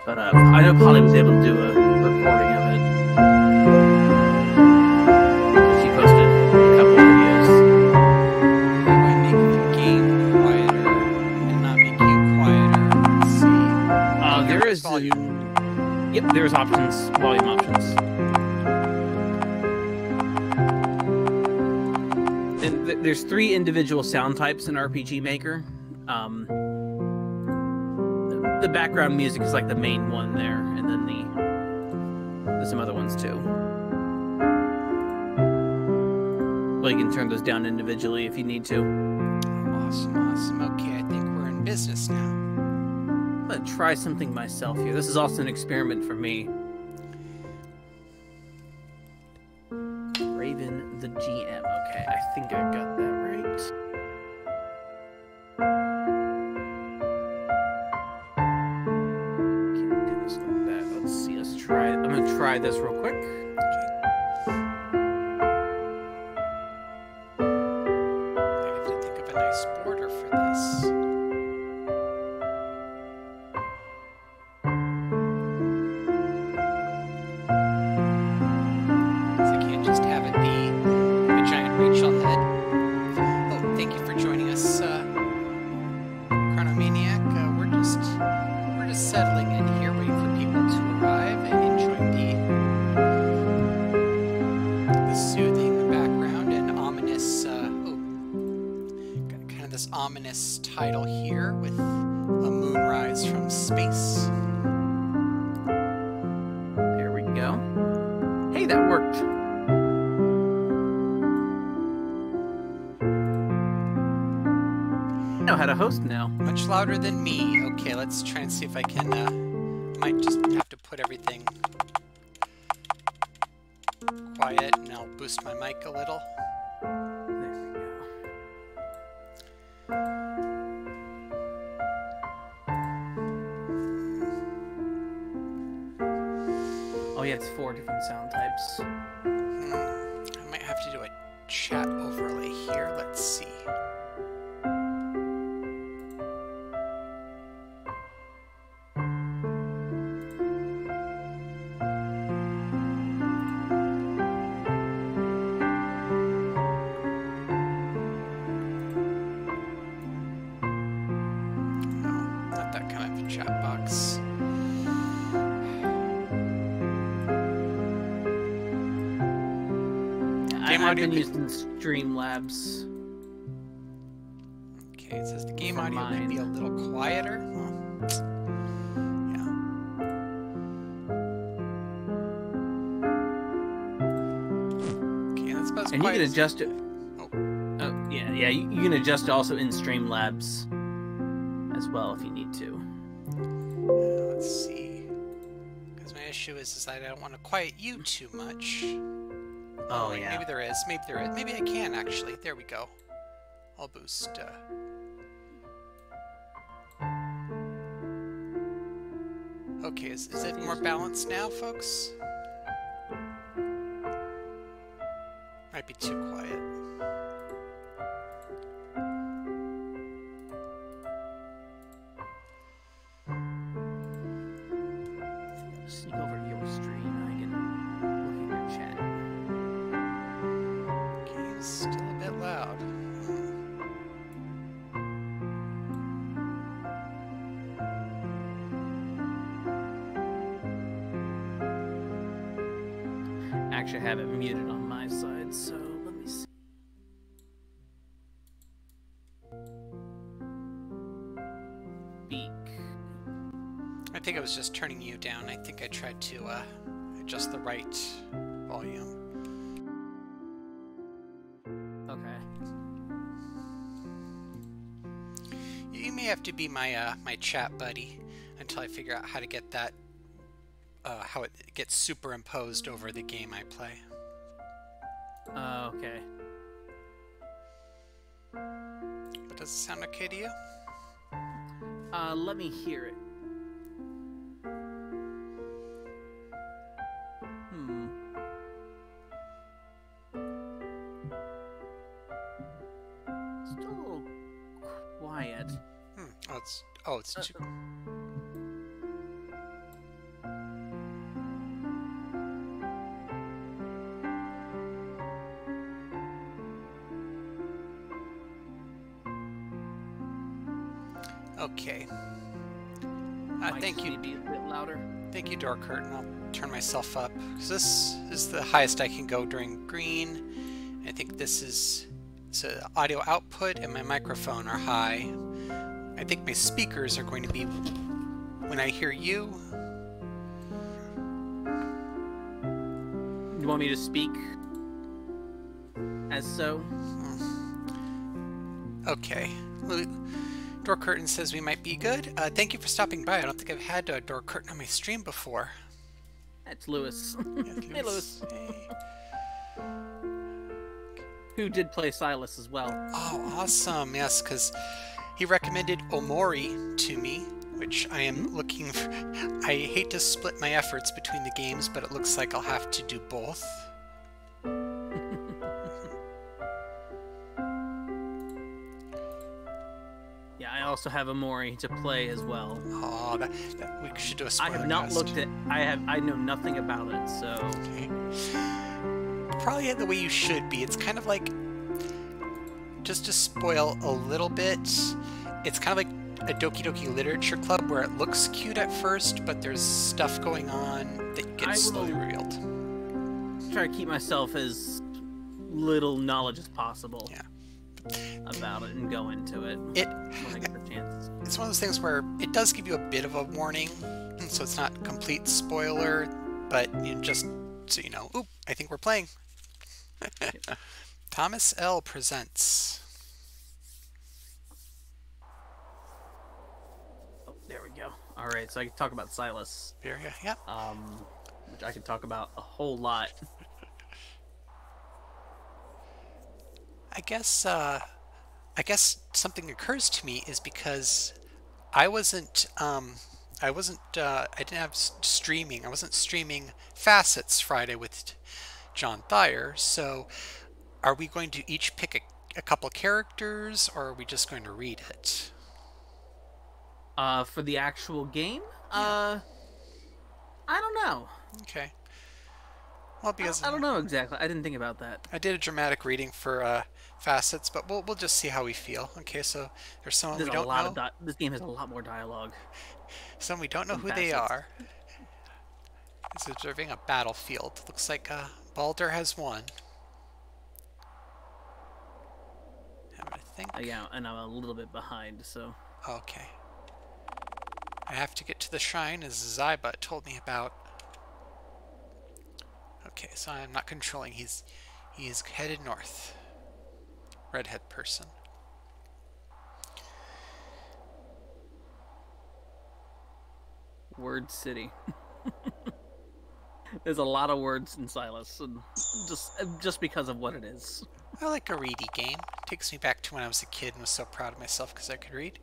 But I know Polly was able to do a recording of it. She posted a couple of videos. How do I make the game quieter and not make you quieter? Let's see. There is volume. Yep, there's options, volume options. And there's 3 individual sound types in RPG Maker. The background music is like the main one there, and then there's some other ones too. Well, you can turn those down individually if you need to. Awesome. Okay, I think we're in business now. I'm gonna try something myself here. This is also an experiment for me. Raven the GM. Okay, I think I got that right. Let's see, let's try it. I'm gonna try this real quick. I have to think of a nice border for this. So I can't just have it be a giant Rachel head. Oh, thank you for joining us, Chronomaniac. We're just settling in here, waiting for people to arrive and enjoying the soothing background and ominous, got kind of this ominous title here with a moonrise from space. There we go. Hey, that worked. I know how to host now. Much louder than me. Okay, let's try and see if I can, might just have to put everything quiet and I'll boost my mic a little. There we go. Oh yeah, it's 4 different sound types. I might have to do a chat overlay here. Let's see. I've been using Streamlabs. Okay, it says the game audio might be a little quieter. Yeah. Okay, that's about as and you quiet can as adjust it. Oh, yeah. You can adjust also in Streamlabs as well if you need to. Let's see. Because my issue is that I don't want to quiet you too much. Oh, yeah. Maybe there is. Maybe I can, actually. There we go. I'll boost, Okay, is it more balanced now, folks? Might be too quiet. Sneak over to your stream. I can look at your chat. Okay, it's still a bit loud. Actually, I have it muted on my side, so let me see. Beak. I think I was just turning you down. I think I tried to adjust the right volume. Okay. You may have to be my my chat buddy until I figure out how to get that how it gets superimposed over the game I play. Okay. But does it sound okay to you? Let me hear it. Still a little quiet. Oh, it's too. Okay. Might Thank just you. need to be a bit louder. Thank you, door curtain. I'll turn myself up, because this is the highest I can go during green. I think this is so audio output and my microphone are high. I think my speakers are going to be when I hear you. You want me to speak as so? Okay. Door curtain says we might be good. Thank you for stopping by. I don't think I've had a door curtain on my stream before. That's Lewis. Hey, Lewis. Hey. Who did play Silus as well. Oh, awesome. Yes, because he recommended Omori to me, which I am looking for. I hate to split my efforts between the games, but it looks like I'll have to do both. Yeah, I also have Amori to play as well. Oh, we should do a spoiler I have not cast. looked at. I know nothing about it, so. Okay. Probably the way you should be. It's kind of like, just to spoil a little bit, it's kind of like a Doki Doki Literature Club where it looks cute at first, but there's stuff going on that gets slowly revealed. Try to keep myself as little knowledge as possible. Yeah. About it and go into it when I get the chance. It's one of those things where it does give you a bit of a warning, so it's not complete spoiler, but just so you know. Oop, I think we're playing. Thomas L. presents. Oh, there we go. All right, so I can talk about Silus. Yep. Which I could talk about a whole lot. I guess something occurs to me is because I didn't have streaming. I wasn't streaming Facets Friday with John Thayer. So, are we going to each pick a couple characters, or are we just going to read it? For the actual game, I don't know. Okay. Well, because I don't know exactly. I didn't think about that. I did a dramatic reading for Facets, but we'll just see how we feel. Okay, so there's someone we don't know. This game has a lot more dialogue. Someone we don't know who they are. Is observing a battlefield. Looks like Baldur has won. I think. Yeah, and I'm a little bit behind, so. Okay. I have to get to the shrine, as Zyba told me about. Okay, so I'm not controlling. He's headed north. Redhead person. Word City. There's a lot of words in Silus, and just because of what it is. I like a reedy game. Takes me back to when I was a kid and was so proud of myself because I could read.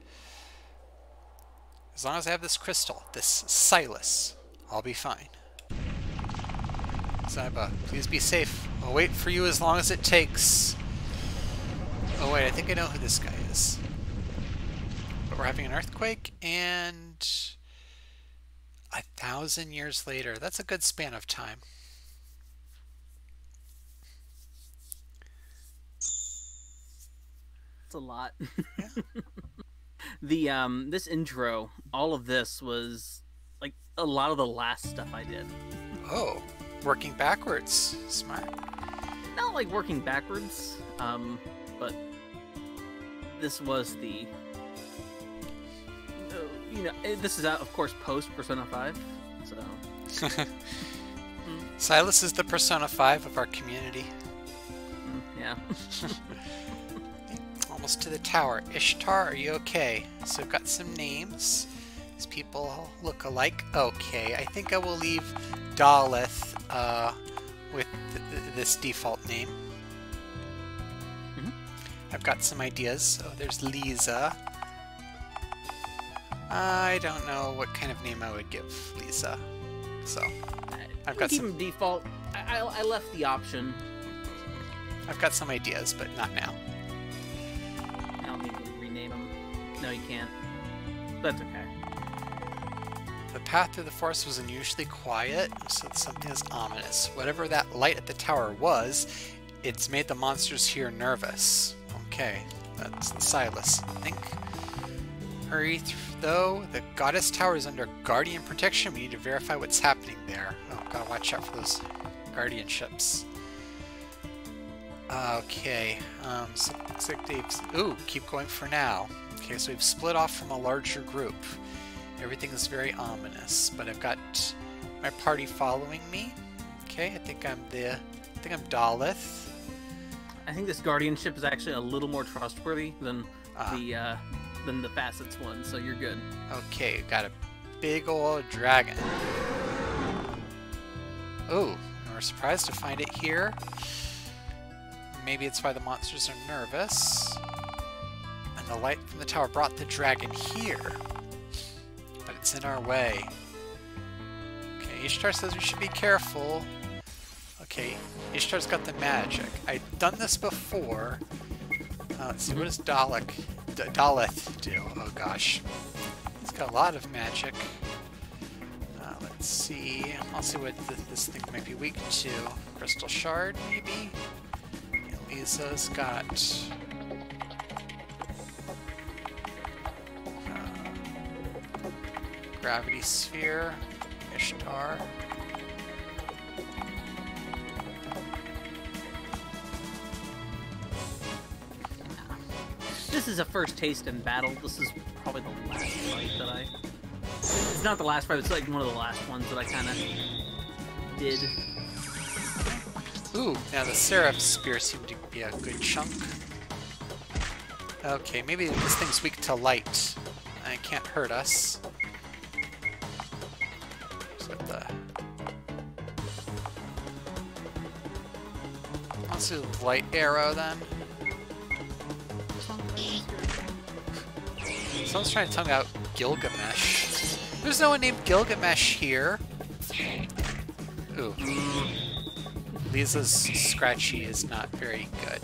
As long as I have this crystal, this Silus, I'll be fine. Zyba, please be safe. I'll wait for you as long as it takes. Oh wait, I think I know who this guy is. But we're having an earthquake, and 1,000 years later. That's a good span of time. It's a lot. Yeah. This intro, all of this was like a lot of the last stuff I did. Oh, working backwards. Smart. Not like working backwards, but this was the, this is out, of course, post Persona 5, so. Silus is the Persona 5 of our community. Yeah. Almost to the tower. Ishtar, are you okay? So we've got some names. These people look alike. Okay, I think I will leave Daleth with this default name. I've got some ideas. So there's Lisa. I don't know what kind of name I would give Lisa. So I've got some default. I left the option. I've got some ideas, but not now. I'll need to rename them. No, you can't. That's okay. The path through the forest was unusually quiet, so something is ominous. Whatever that light at the tower was, it's made the monsters here nervous. Okay, that's the Silus, I think. Hurry though. The goddess tower is under guardian protection. We need to verify what's happening there. Oh, gotta watch out for those guardian ships. Okay. So looks like they've... Ooh, keep going for now. Okay, so we've split off from a larger group. Everything is very ominous, but I've got my party following me. Okay, I think I'm Daleth. I think this guardian ship is actually a little more trustworthy than the Facets one, so you're good. Okay, got a big old dragon. Ooh, we're surprised to find it here. Maybe it's why the monsters are nervous. And the light from the tower brought the dragon here. But it's in our way. Okay, Ishtar says we should be careful. Okay, Ishtar's got the magic. I've done this before. Let's see, what does Daleth do? Oh gosh. He's got a lot of magic. Let's see. I'll see what this thing might be weak to. Crystal Shard, maybe? Lisa's got... Gravity Sphere. Ishtar. This is a first taste in battle. This is probably the last fight that I... It's not the last fight, it's like one of the last ones that I kind of did. Ooh, now the Seraph Spear seemed to be a good chunk. Okay, maybe this thing's weak to light. It can't hurt us. Let's do the light arrow then. Someone's trying to tongue out Gilgamesh. There's no one named Gilgamesh here. Ooh. Lisa's scratchy is not very good.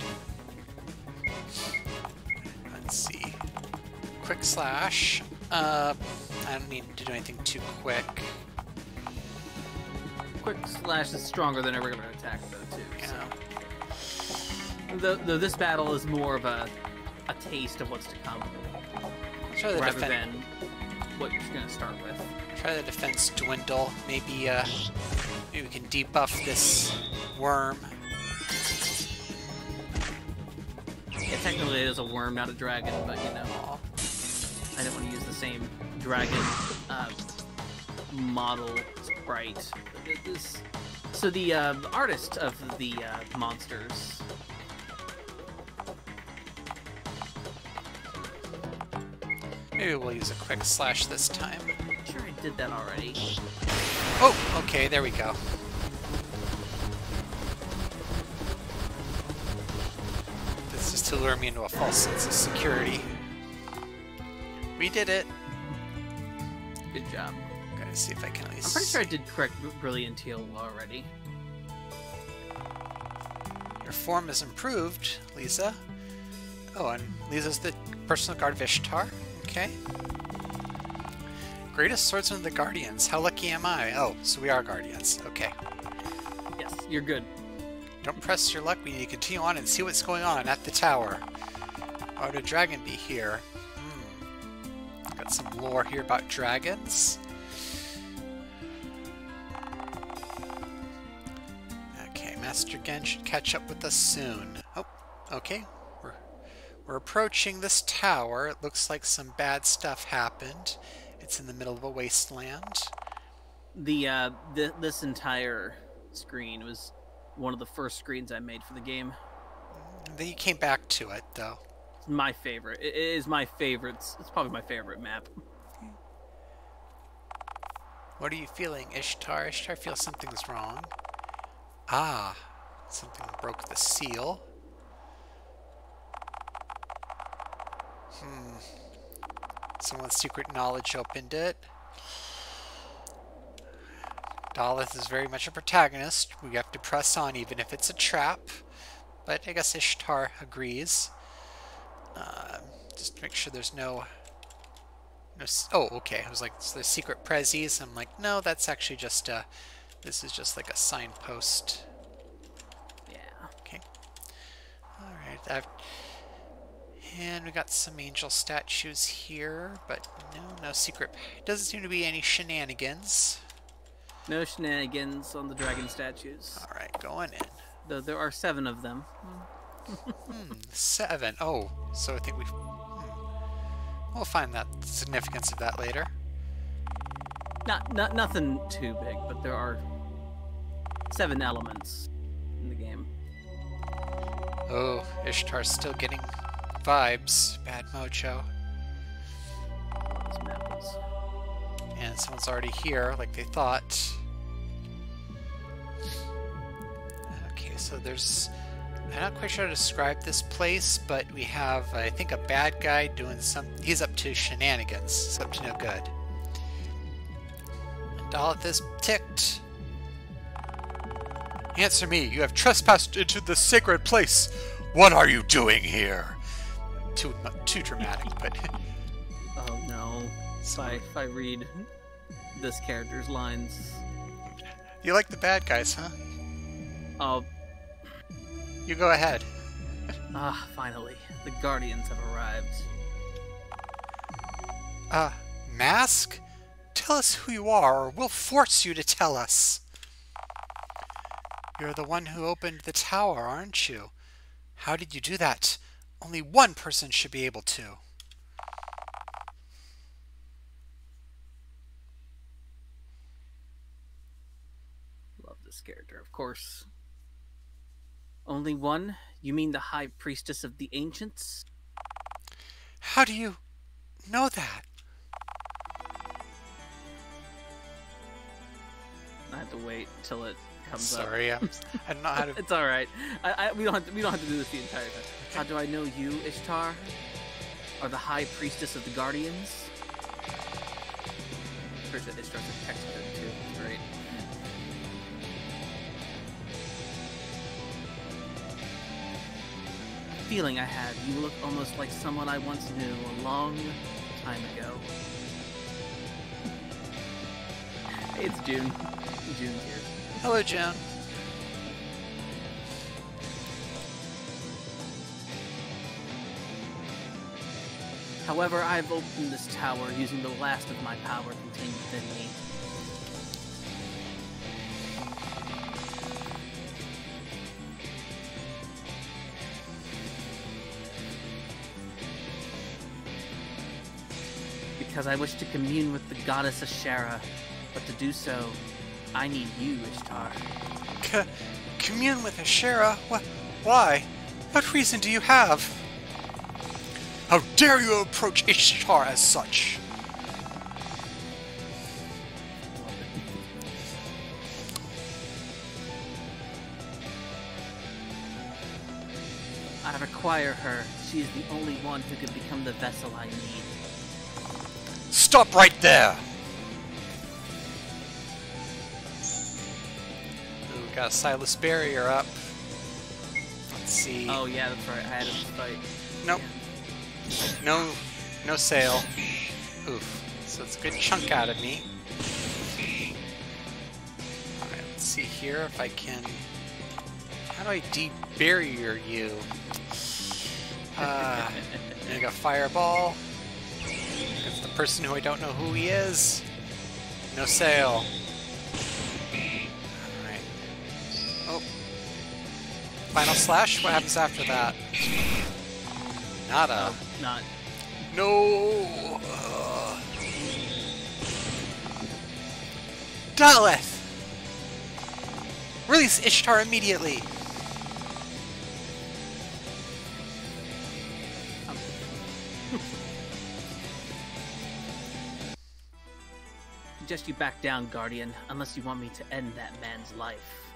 Let's see. Quick slash. I don't need to do anything too quick. Quick slash is stronger than a regular attack though too. Yeah. So. Though this battle is more of a taste of what's to come. Rather than what you're going to start with. Try the defense dwindle. Maybe we can debuff this worm. Yeah, technically it is a worm, not a dragon, but you know, I don't want to use the same dragon model sprite. So the artist of the monsters. Maybe we'll use a quick slash this time. I'm sure I did that already. Oh, okay, there we go. This is to lure me into a false sense of security. We did it. Good job. Gotta see if I can at least... I'm pretty sure I did correct Brilliant Heal already. Your form is improved, Lisa. Oh, and Lisa's the personal guard of Ishtar. Okay. Greatest swordsman of the Guardians. How lucky am I? Oh, so we are Guardians. Okay. Yes, you're good. Don't press your luck. We need to continue on and see what's going on at the tower. Why would a dragon be here? Got some lore here about dragons. Okay, Master Gen should catch up with us soon. Oh, okay. We're approaching this tower. It looks like some bad stuff happened. It's in the middle of a wasteland. This entire screen was one of the first screens I made for the game. Then you came back to it, though. It's my favorite. It is my favorite. It's probably my favorite map. What are you feeling, Ishtar? Ishtar feels something's wrong. Ah, something broke the seal. Someone's secret knowledge opened it. Daleth is very much a protagonist. We have to press on even if it's a trap. But I guess Ishtar agrees. Just to make sure there's no... Oh, okay. I was like, so there's secret prezzies. I'm like, no, that's actually just a... This is just like a signpost. Yeah. Okay. Alright. And we got some angel statues here, but no secret. Doesn't seem to be any shenanigans. No shenanigans on the dragon statues. Alright, going in. Though there are 7 of them. 7. Oh, so I think we'll find that significance of that later. Nothing too big, but there are 7 elements in the game. Oh, Ishtar's still getting vibes. Bad mojo. This map is... And someone's already here, like they thought. Okay, so there's... I'm not quite sure how to describe this place, but we have, I think, a bad guy doing some... He's up to shenanigans. He's up to no good. Daleth is ticked. Answer me. You have trespassed into the sacred place. What are you doing here? Too dramatic, but... Oh no. If I read this character's lines... You like the bad guys, huh? Oh... You go ahead. Finally. The Guardians have arrived. Mask? Tell us who you are, or we'll force you to tell us. You're the one who opened the tower, aren't you? How did you do that? Only one person should be able to. Love this character, of course. Only one? You mean the High Priestess of the Ancients? How do you know that? I have to wait until it comes up. Sorry, I don't know how to... It's alright. We don't have to do this the entire time. How do I know you, Ishtar? Are the High Priestess of the Guardians? First, Ishtar's a text code too. It's great. Feeling I had, you look almost like someone I once knew a long time ago. Hey, it's June. June's here. Hello, June. However, I've opened this tower using the last of my power contained within me. Because I wish to commune with the goddess Ashera, but to do so, I need you, Ishtar. Commune with Ashera? Why? What reason do you have? How dare you approach Ishtar as such? I require her. She is the only one who can become the vessel I need. Stop right there! Ooh, we got a Silus barrier up. Let's see. Oh yeah, that's right. I had him fight. Nope. No sail. Oof. So it's a good chunk out of me. Alright, let's see here if I can... How do I de-barrier you? Make a fireball. It's the person who I don't know who he is. No sail. Alright. Oh. Final slash? What happens after that? Nada. Not. No! Daleth! Release Ishtar immediately! Suggest you back down, Guardian, unless you want me to end that man's life.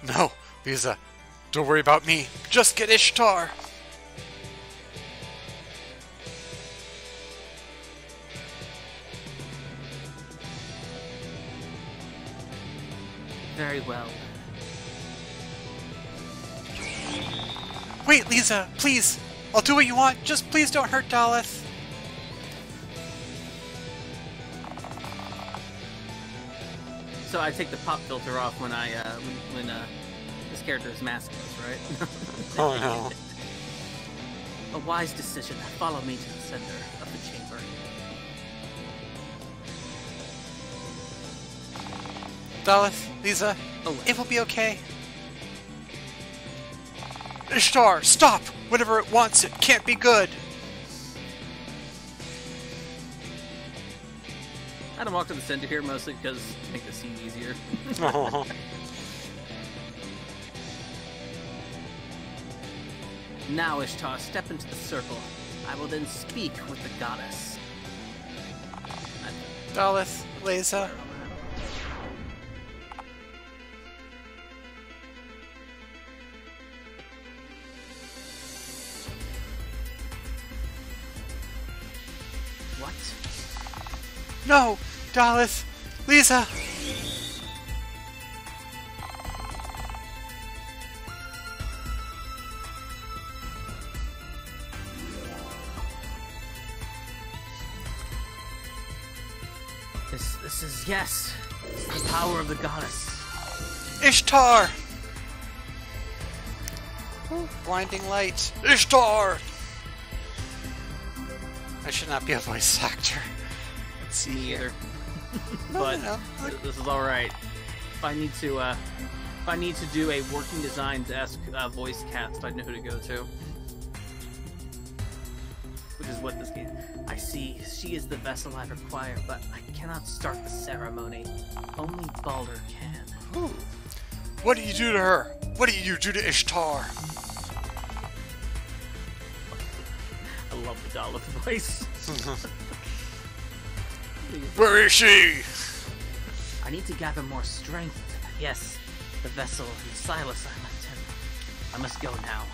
No, Lisa. Don't worry about me. Just get Ishtar! Very well. Wait, Lisa, please! I'll do what you want, just please don't hurt Daleth! So I take the pop filter off when I, when this character is maskless, right? Oh no. A wise decision. Follow me to the center of the chamber. Daleth, Lisa, it will be okay. Ishtar, stop! Whatever it wants, it can't be good! I don't walk to the center here mostly because to make the scene easier. Oh. Now, Ishtar, step into the circle. I will then speak with the goddess. Daleth, Lisa. What? No! Daleth! Lisa! This is, yes, the power of the goddess. Ishtar! Ooh, blinding light. Ishtar! I should not be a voice actor. Let's see Me here. either. But no. This is all right. If I need to do a working designs-esque voice cast, I know who to go to. Which is what this game. I see. She is the vessel I require, but I cannot start the ceremony. Only Baldur can. Ooh. What do you do to her? What do you do to Ishtar? I love the Daleth voice. Where is she? I need to gather more strength. Yes, the vessel and Silus I left him. I must go now.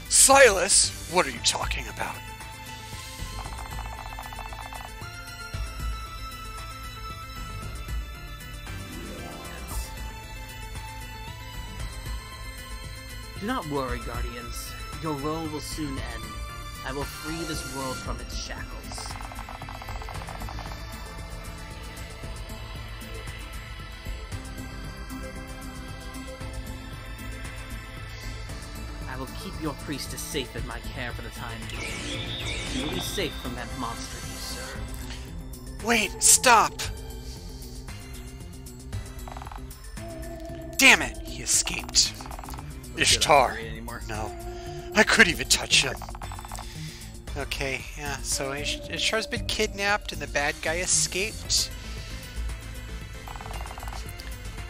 Silus? What are you talking about? Yes. Do not worry, Guardians. Your role will soon end. I will free this world from its shackles. I will keep your priestess safe in my care for the time being. She will be safe from that monster you serve. Wait, stop! Damn it, he escaped. Ishtar. No, I couldn't even touch him. Okay, yeah, so Ishtar's been kidnapped and the bad guy escaped.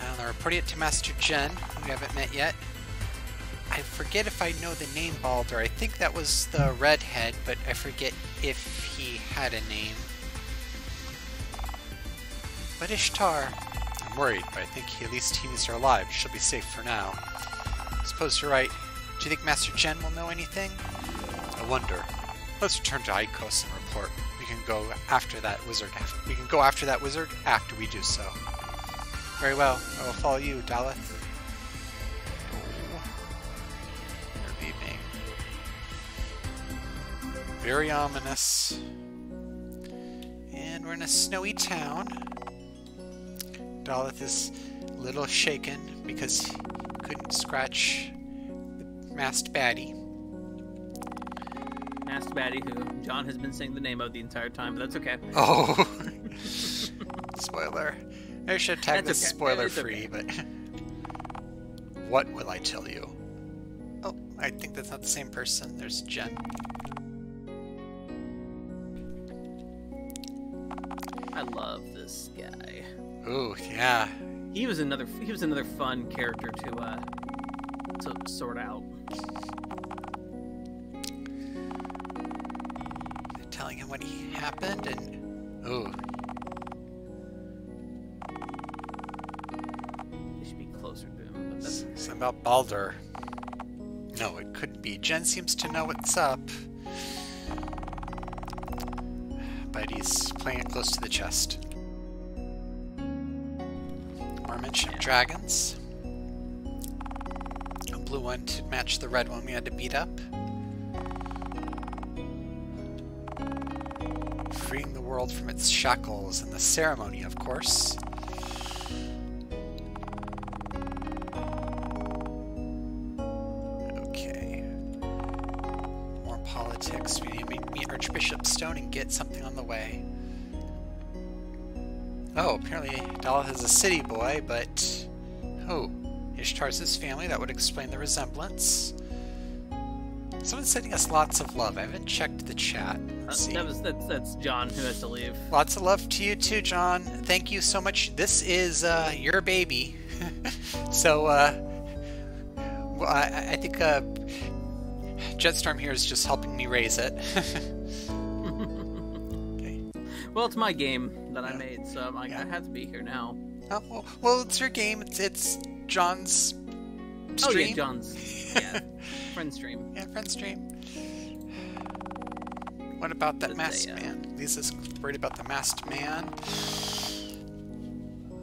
And they're reporting it to Master Jen, who we haven't met yet. I forget if I know the name Baldur. I think that was the redhead, but I forget if he had a name. But Ishtar, I'm worried, but I think at least he needs her alive. She'll be safe for now. I suppose you're right. Do you think Master Jen will know anything? I wonder. Let's return to Icos and report. We can go after that wizard. We can go after that wizard after we do so. Very well. I will follow you, Daleth. They're leaving. Very ominous. And we're in a snowy town. Daleth is a little shaken because he couldn't scratch the masked baddie. Masked baddie, who John has been saying the name of the entire time, but that's okay. Oh! Spoiler. I should have tagged this okay. spoiler-free, but... What will I tell you? Oh, I think that's not the same person. There's Jen. I love this guy. Ooh, yeah. He was another fun character to sort out. They're telling him what happened, and ooh, They should be closer to him, but that's okay. something about Baldur. No, it couldn't be. Jen seems to know what's up, but he's playing it close to the chest. More mention of dragons. A blue one to match the red one we had to beat up. Freeing the world from its shackles and the ceremony, of course. Okay. More politics get something on the way. Oh, apparently Daleth is a city boy, but... Oh, Ishtar's his family. That would explain the resemblance. Someone's sending us lots of love. I haven't checked the chat. Let's see. That's John who has to leave. Lots of love to you too, John. Thank you so much. This is your baby. So, well, I think Jetstorm here is just helping me raise it. Okay. Well, it's my game that I made, so I have to be here now. Oh, well, it's your game. It's John's stream. Oh, yeah, John's. Yeah. Friendstream. Yeah, Friendstream. What about that masked man? Lisa's worried about the masked man.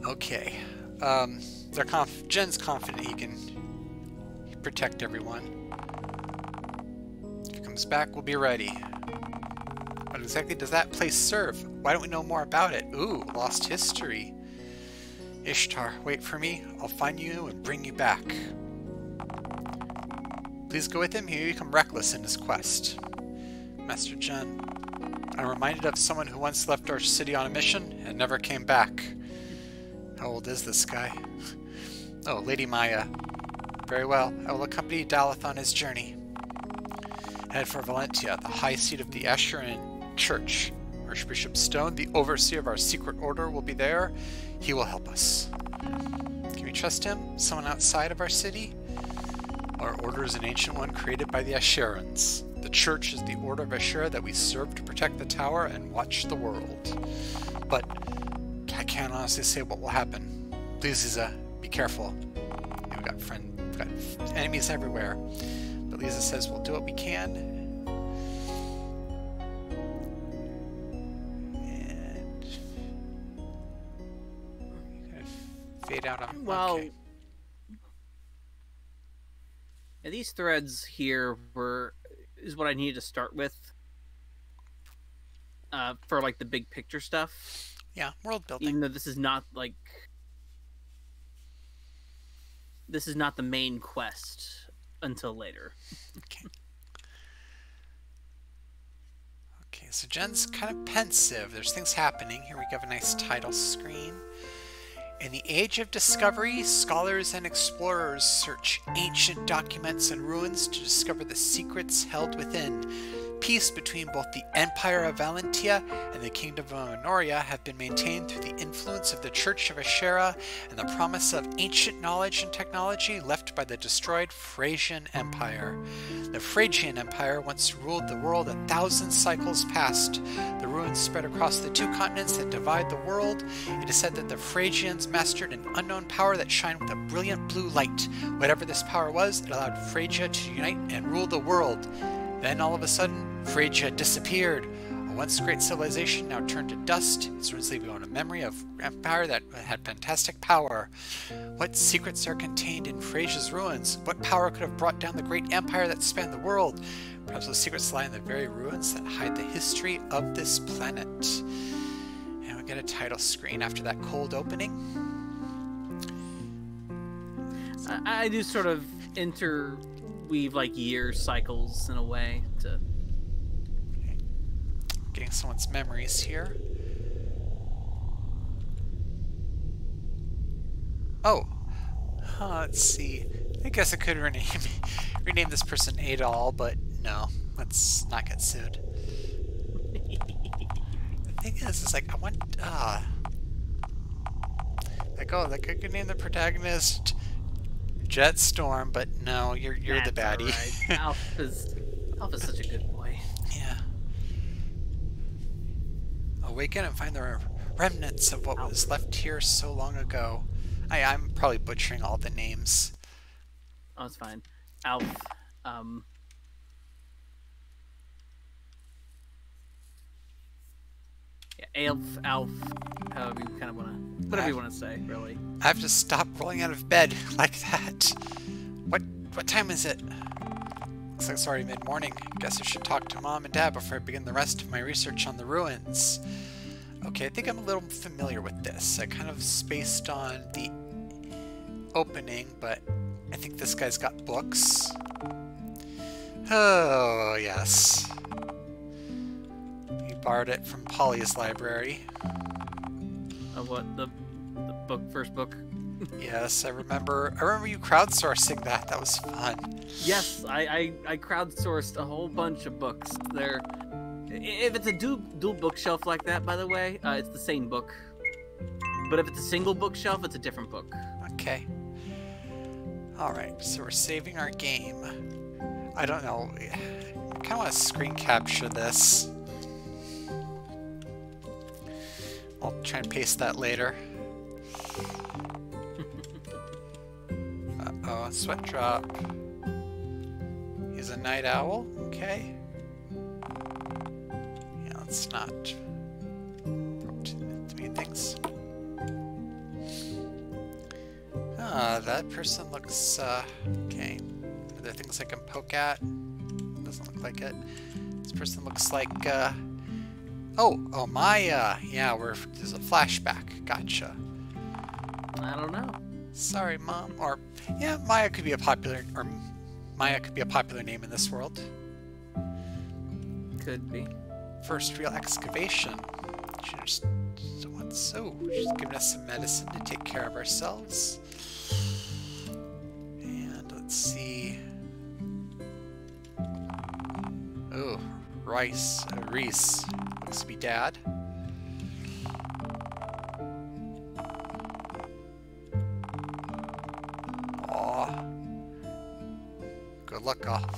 Okay. Jen's confident he can protect everyone. If he comes back, we'll be ready. What exactly does that place serve? Why don't we know more about it? Ooh, lost history. Ishtar, wait for me. I'll find you and bring you back. Please go with him. He may become reckless in his quest. Master Jen, I'm reminded of someone who once left our city on a mission and never came back. How old is this guy? Oh, Lady Maya. Very well. I will accompany Daleth on his journey. Head for Valentia, the high seat of the Asheran Church. Archbishop Stone, the overseer of our secret order, will be there. He will help us. Can we trust him? Someone outside of our city? Our order is an ancient one created by the Asherans. The church is the order of Asherah that we serve to protect the tower and watch the world. But I can't honestly say what will happen. Please, Lisa, be careful. We've got enemies everywhere. But Lisa says we'll do what we can. And kind of fade out on. Well, okay. Yeah, these threads here is what I needed to start with for like the big picture stuff. Yeah, world building. Even though this is not the main quest until later. Okay. Okay, so Jen's kind of pensive. There's things happening. Here we have a nice title screen. In the age of discovery, scholars and explorers search ancient documents and ruins to discover the secrets held within. Peace between both the Empire of Valentia and the Kingdom of Honoria have been maintained through the influence of the Church of Asherah and the promise of ancient knowledge and technology left by the destroyed Phrygian Empire. The Phrygian Empire once ruled the world 1,000 cycles past. The ruins spread across the 2 continents that divide the world. It is said that the Phrygians mastered an unknown power that shined with a brilliant blue light. Whatever this power was, it allowed Phrygia to unite and rule the world. Then, all of a sudden, Phrygia disappeared. A once great civilization now turned to dust. Its ruins leave behind a memory of an empire that had fantastic power. What secrets are contained in Phrygia's ruins? What power could have brought down the great empire that spanned the world? Perhaps those secrets lie in the very ruins that hide the history of this planet. And we get a title screen after that cold opening. I do sort of interweave like year cycles in a way to getting someone's memories here. Oh, let's see. I guess I could rename this person Adol, but no, let's not get sued. The thing is like I want like I could name the protagonist Jetstorm, but no, you're the baddie. Right. Alpha's such a good boy. Yeah. Awaken and find the remnants of what was left here so long ago. I'm probably butchering all the names. Oh, it's fine. Alf. Yeah, Alf. However you kind of want to, whatever you want to say, really. I have to stop rolling out of bed like that. What time is it? Looks like it's already mid-morning. Guess I should talk to Mom and Dad before I begin the rest of my research on the ruins. Okay, I think I'm a little familiar with this. I kind of spaced on the opening, but I think this guy's got books. Oh, yes. borrowed it from Polly's library. What, the book, first book? Yes, I remember you crowdsourcing that. That was fun. Yes, I crowdsourced a whole bunch of books. If it's a dual bookshelf like that, by the way, it's the same book. But if it's a single bookshelf, it's a different book. Okay. Alright, so we're saving our game. I don't know. I kind of want to screen capture this. I'll try and paste that later. Uh-oh, sweat drop. He's a night owl? Okay. Yeah, let's not too many things. That person looks, okay. Are there things I can poke at? Doesn't look like it. This person looks like, oh, Maya! Yeah, there's a flashback. Gotcha. I don't know. Sorry, Mom. Or, yeah, Maya could be a popular name in this world. Could be. First real excavation. She's giving us some medicine to take care of ourselves. And let's see. Oh, Reese. Looks to be Dad. Aw. Good luck. I'll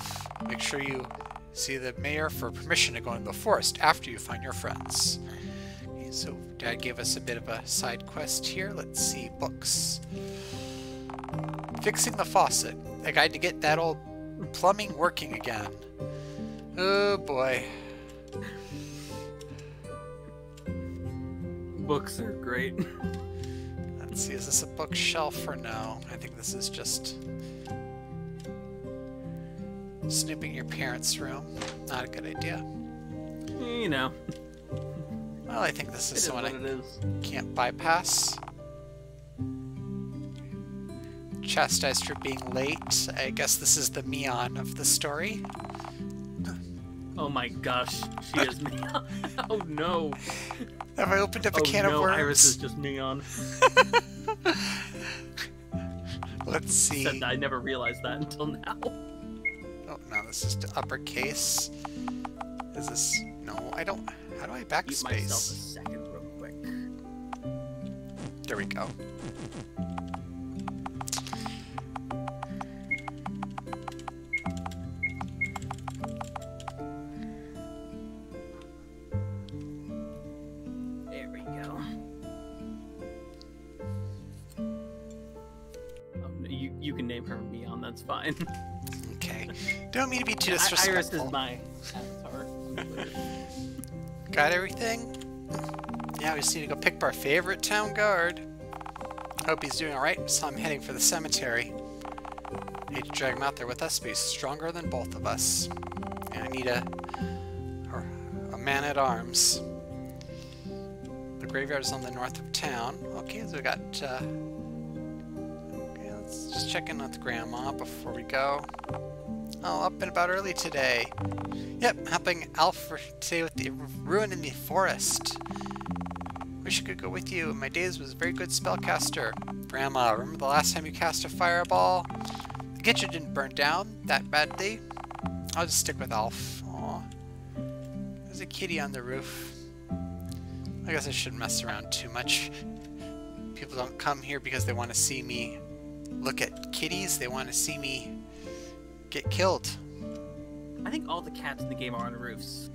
make sure you see the mayor for permission to go into the forest after you find your friends. Okay, so Dad gave us a bit of a side quest here. Let's see. Books. Fixing the faucet. A guide to get that old plumbing working again. Oh boy. Books are great. Let's see, is this a bookshelf or no? I think this is just snooping your parents' room. Not a good idea. You know. Well, I think this is someone I can't bypass. Chastised for being late. I guess this is the Mion of the story. Oh my gosh, she is Mion. Oh no. Have I opened up a can of worms? Iris is just Mion. Let's see. Except I never realized that until now. Oh no, this is to uppercase. Is this... No, I don't... How do I backspace? Give myself a second real quick. There we go. There we go. You can name her Mion, that's fine. Okay. Don't mean to be too disrespectful. Iris is my avatar. Got everything? Yeah, we just need to go pick up our favorite town guard. Hope he's doing alright, so I'm heading for the cemetery. Hate to drag him out there with us, but he's stronger than both of us. And I need a man-at-arms. The graveyard is on the north of town. Okay, so we got... okay, let's just check in with Grandma before we go. Oh, up and about early today. Yep, helping Alf today with the ruin in the forest. Wish I could go with you. My days was a very good spellcaster. Grandma, remember the last time you cast a fireball? The kitchen didn't burn down that badly. I'll just stick with Alf. Aw. There's a kitty on the roof. I guess I shouldn't mess around too much. People don't come here because they want to see me look at kitties. They want to see me get killed. I think all the cats in the game are on roofs.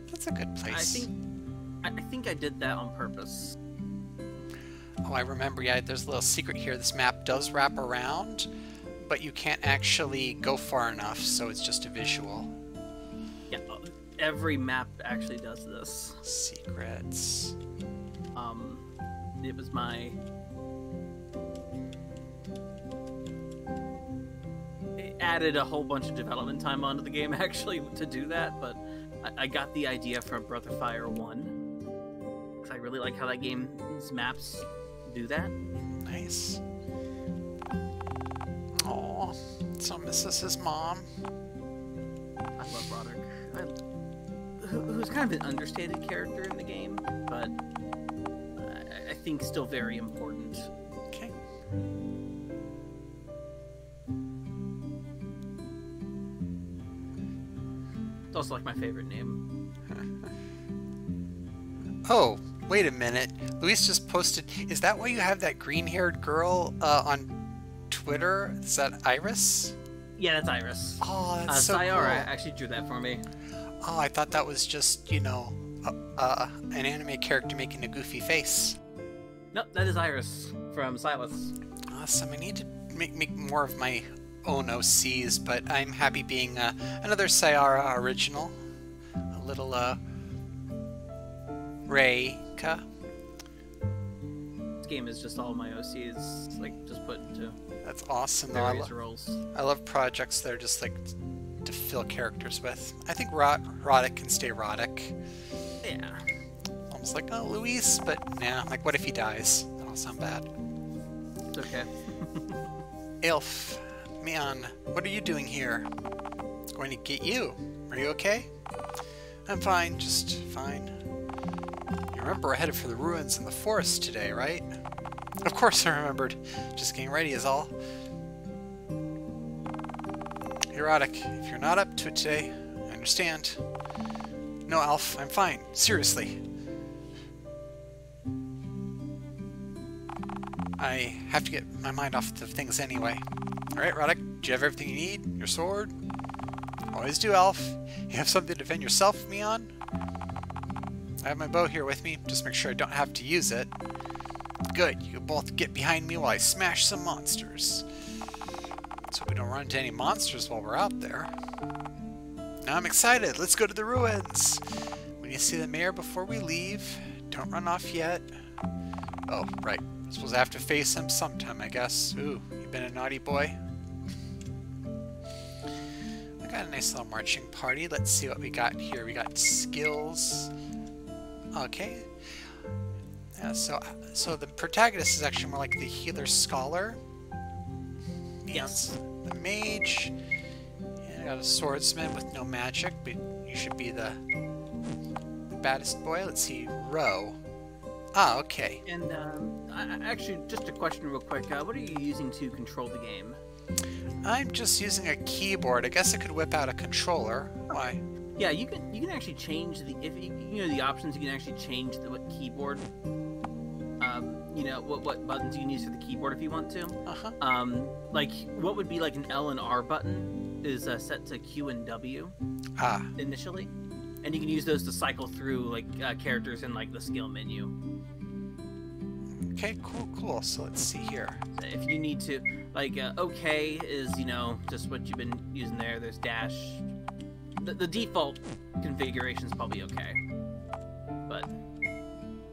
That's a good place. I think I did that on purpose. Oh, I remember, yeah, there's a little secret here. This map does wrap around, but you can't actually go far enough, so it's just a visual. Yeah, every map actually does this. Secrets. It was my... It added a whole bunch of development time onto the game, actually, to do that, but I got the idea from Breath of Fire 1. Because I really like how that game's maps do that. Nice. Aww, so misses his mom. I love Roderick. who's kind of an understated character in the game, but I think still very important. Okay. It's also like my favorite name. Oh, wait a minute. Luis just posted. Is that why you have that green-haired girl on Twitter? Is that Iris? Yeah, that's Iris. Oh, that's so Sayara cool. actually drew that for me. Oh, I thought that was just, you know, an anime character making a goofy face. Nope, that is Iris from Silus. Awesome. I need to make more of my own OCs, but I'm happy being another Sayara original. A little Reika. This game is just all my OCs, like, just put into That's awesome. various roles. I love projects that are just like to fill characters with. I think Roddick can stay Roddick. Yeah. Almost like, oh, Luis, but nah, like, what if he dies? That'll sound bad. It's okay. Ilf, Mian, what are you doing here? It's going to get you. Are you okay? I'm fine, just fine. You remember we're headed for the ruins in the forest today, right? Of course I remembered. Just getting ready is all. Erotic, if you're not up to it today, I understand. No, Alf, I'm fine. Seriously. I have to get my mind off the things anyway. Alright, Roddick, do you have everything you need? Your sword? Always do, Alf. You have something to defend yourself, Mian? I have my bow here with me. Just make sure I don't have to use it. Good, you can both get behind me while I smash some monsters. Let's hope we don't run into any monsters while we're out there. Now I'm excited. Let's go to the ruins. When you see the mayor before we leave, don't run off yet. Oh, right. I suppose I have to face him sometime, I guess. Ooh, you been a naughty boy? I got a nice little marching party. Let's see what we got here. We got skills. Okay. Yeah, so the protagonist is actually more like the healer scholar. Yes. The mage. Yeah, I got a swordsman with no magic, but you should be the baddest boy. Let's see, Ro. Ah, okay. And actually, just a question real quick. What are you using to control the game? I'm just using a keyboard. I guess I could whip out a controller. Why? Yeah, you can actually change the you know the options. You can actually change what keyboard. You know what buttons you can use for the keyboard if you want to. Like what would be like an L and R button is set to Q and W. Initially, and you can use those to cycle through like characters in like the skill menu. Okay, cool. So let's see here. So if you need to, like, OK is, you know, just what you've been using there. There's dash. The default configuration is probably OK. But,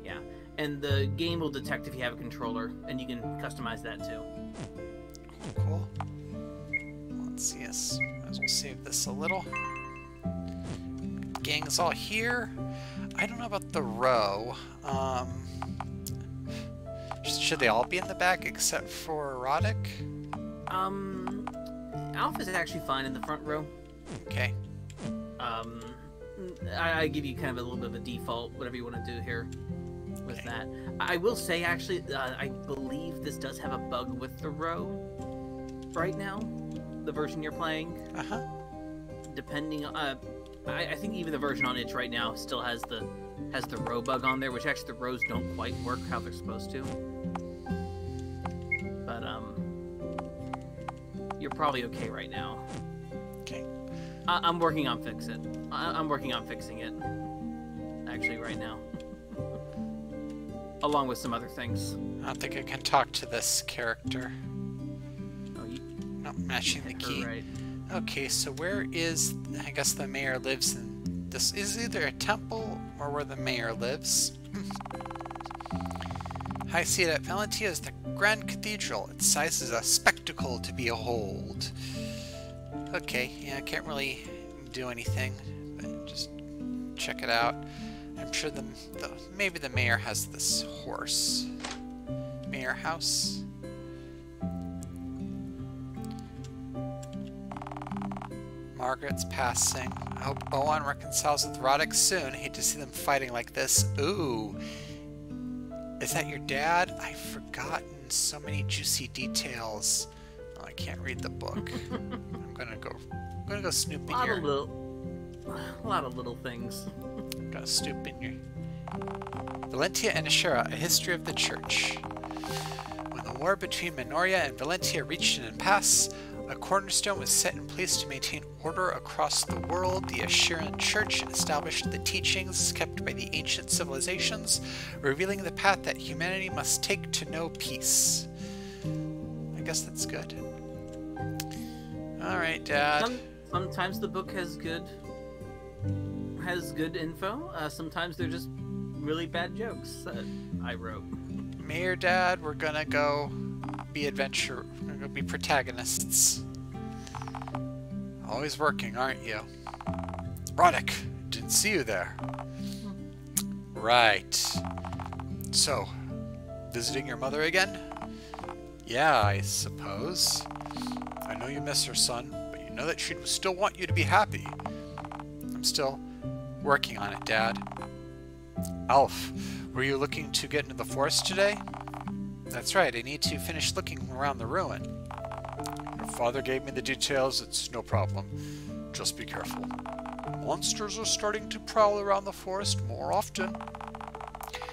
yeah. And the game will detect if you have a controller, and you can customize that too. Cool. Let's see this. Might as well save this a little. Gang is all here. I don't know about the row. Should they all be in the back except for Roddick? Alpha is actually fine in the front row. Okay. I give you kind of a little bit of a default, whatever you want to do here with that. I will say, actually, I believe this does have a bug with the row right now, the version you're playing. Depending on, I think even the version on itch right now still has the row bug on there, which actually the rows don't quite work how they're supposed to. But you're probably okay right now. Okay. I'm working on I'm working on fixing it. Actually, right now, along with some other things. I don't think I can talk to this character. Oh, Not matching the key. Right. Okay, so where is? I guess the mayor lives in this. Is either a temple or where the mayor lives. High seat at Valentia is the Grand Cathedral. Its size is a spectacle to behold. Okay, yeah, I can't really do anything, but just check it out. I'm sure maybe the mayor has this horse. Mayor house. Margaret's passing. I hope Owen reconciles with Roddick soon. Hate to see them fighting like this. Ooh. Is that your dad? I've forgotten so many juicy details. Oh, I can't read the book. I'm gonna go snoop in your... A lot of little things. Gotta snoop in your... Valentia and Ashera, A History of the Church. When the war between Minoria and Valentia reached an impasse, a cornerstone was set in place to maintain order across the world. The Asheran Church established the teachings kept by the ancient civilizations, revealing the path that humanity must take to know peace. I guess that's good. Alright, Dad. Sometimes the book has good info. Sometimes they're just really bad jokes that I wrote. Me or Dad, we're gonna go be we're gonna be protagonists. Always working, aren't you? Roddick, didn't see you there. Right. So, visiting your mother again? Yeah, I suppose. I know you miss her, son, but you know that she'd still want you to be happy. I'm still working on it, Dad. Alf, were you looking to get into the forest today? That's right, I need to finish looking around the ruin. Your father gave me the details, it's no problem. Just be careful. Monsters are starting to prowl around the forest more often.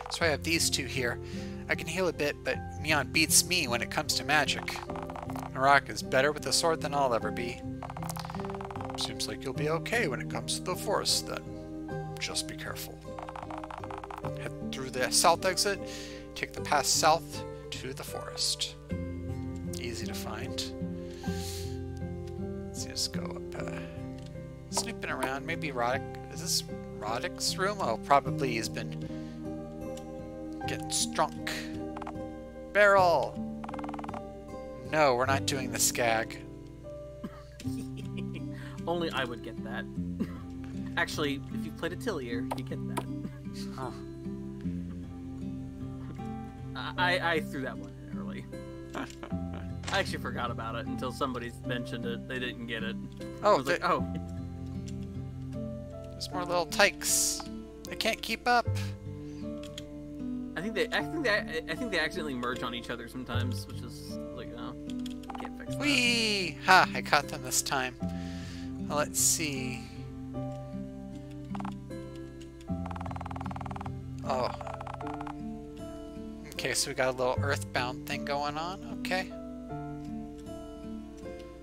So I have these two here. I can heal a bit, but Mion beats me when it comes to magic. Narak is better with a sword than I'll ever be. Seems like you'll be okay when it comes to the forest, then. Just be careful. Head through the south exit, take the path south to the forest. Easy to find. Let's just go up, snooping around. Maybe Roddick. Is this Roddick's room? Oh, probably he's been getting strunk. Barrel! No, we're not doing the skag. Only I would get that. Actually, if you played a Tillier, you get that. Huh. I threw that one in early. I actually forgot about it until somebody mentioned it. They didn't get it. Oh, I was like, oh. There's more little tykes. They can't keep up. I think they accidentally merge on each other sometimes, which is like, oh, can't fix that. Whee! Ha! I caught them this time. Well, let's see. Oh. Okay, so we got a little earthbound thing going on. Okay.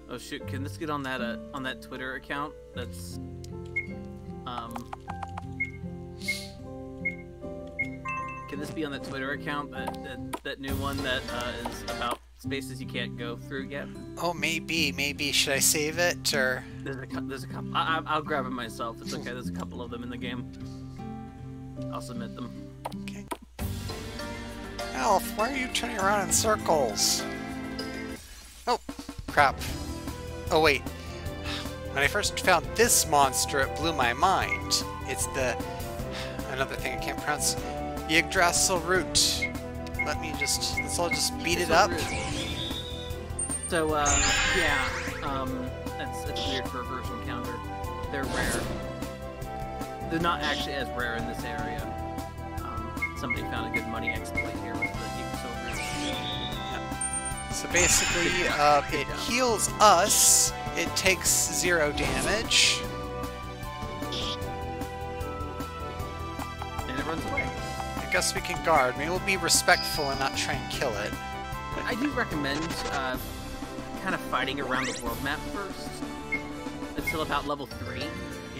Oh shoot! Can this get on that Twitter account? That's Can this be on that Twitter account? That new one that is about spaces you can't go through yet? Oh, maybe. Should I save it or? There's a couple. I'll grab it myself. It's okay. There's a couple of them in the game. I'll submit them. Okay. Alf, why are you turning around in circles? Oh, crap. Oh, wait. When I first found this monster, it blew my mind. It's another thing I can't pronounce. Yggdrasil root. Let's all just beat it up. So, yeah, that's weird for a verse encounter. They're rare. They're not actually as rare in this area. Somebody found a good money exploit here with the Yggdrasil root. Yeah. So basically, it heals us. It takes 0 damage. And it runs away. I guess we can guard. Maybe we'll be respectful and not try and kill it. I do recommend kind of fighting around the world map first. Until about level 3.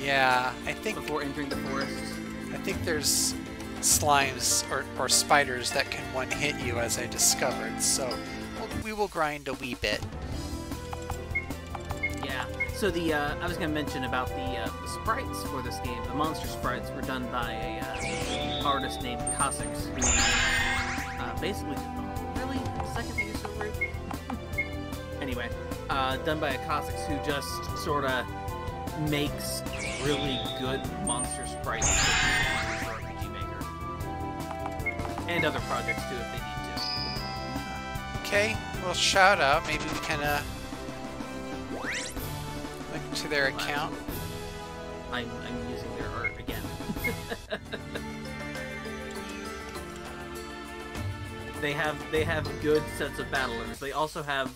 Yeah, I think... Before entering the forest. I think there's slimes or spiders that can one-hit you, as I discovered, so we will grind a wee bit. Yeah, so I was going to mention about the sprites for this game. The monster sprites were done by a artist named Cossacks, who basically... really? Second thing is so rude? Anyway, done by a Cossacks who just sort of makes really good monster sprites for RPG Maker. And other projects too, if they need to. Okay, well, shout out. Maybe we can Link to their account. I'm using their art again. They have good sets of battlers. They also have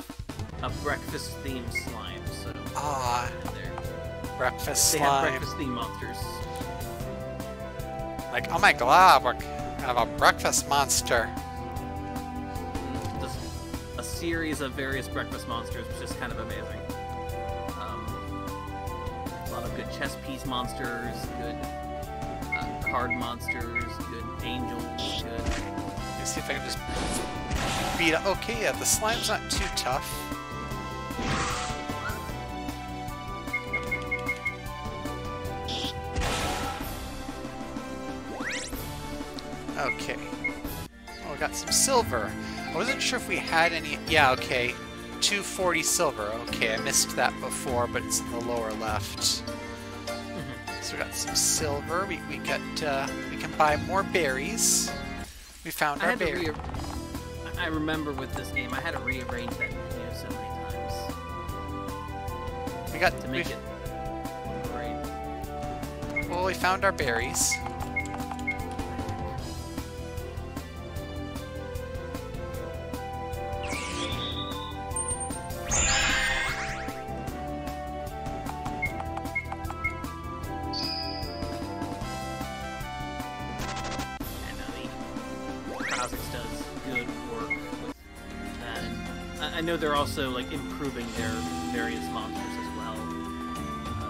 a breakfast themed slime. So breakfast slime. They have breakfast themed monsters. Like, oh my god, we have a breakfast monster. Just a series of various breakfast monsters, which is kind of amazing. A lot of good chess piece monsters, good card monsters, good angels, good. Let's see if I can just beat up. Okay, yeah, the slime's not too tough. Okay. Oh, we got some silver. I wasn't sure if we had any. Yeah, okay. 240 silver. Okay, I missed that before, but it's in the lower left. So we got some silver. We can buy more berries. We found our berry. I remember with this game, I had to rearrange that menu so many times. We got to make it great. Well, we found our berries. I know they're also like improving their various monsters as well.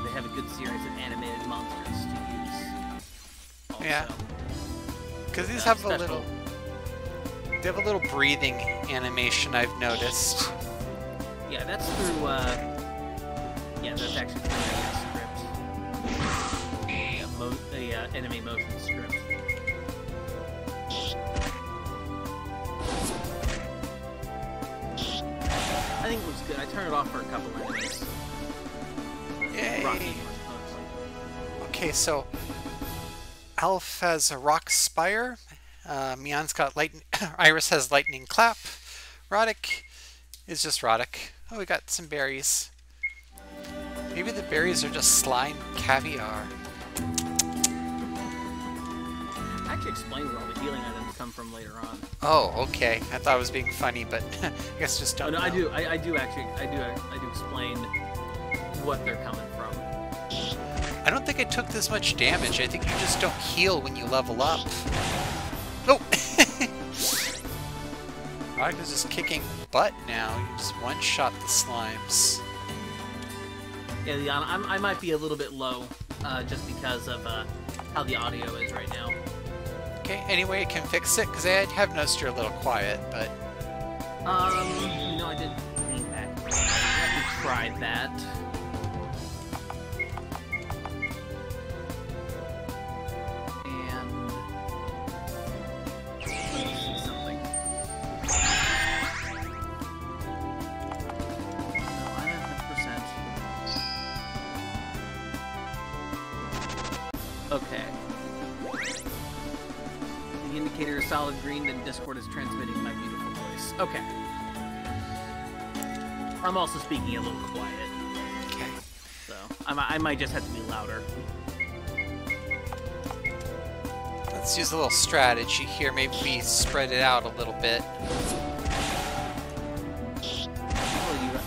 They have a good series of animated monsters to use. Also. Yeah, because these have a little. They have a little breathing animation. I've noticed. Yeah, that's through. Yeah, that's actually through a script. Enemy motion script. I think it looks good. I turned it off for a couple enemies. Yay! Okay, so Elf has a rock spire. Mion's got lightning. Iris has lightning clap. Roddick is just Roddick. Oh, we got some berries. Maybe the berries are just slime caviar. I actually explained where all the healing items come from later on. Oh, okay. I thought I was being funny, but I guess just don't. Oh, no, know. I do. I do explain what they're coming from. I don't think I took this much damage. I think you just don't heal when you level up. Oh! Roddick is just kicking butt now. You just one-shot the slimes. Yeah, Leon, I might be a little bit low, just because of how the audio is right now. Okay, anyway, you can fix it, because I have noticed you're a little quiet, but... No, I did lean back. Let me try that. And... let me see something. No, I'm at 100%. Okay. The indicator is solid green, then Discord is transmitting my beautiful voice. Okay. I'm also speaking a little quiet. Okay. So, I might just have to be louder. Let's use a little strategy here. Maybe we spread it out a little bit.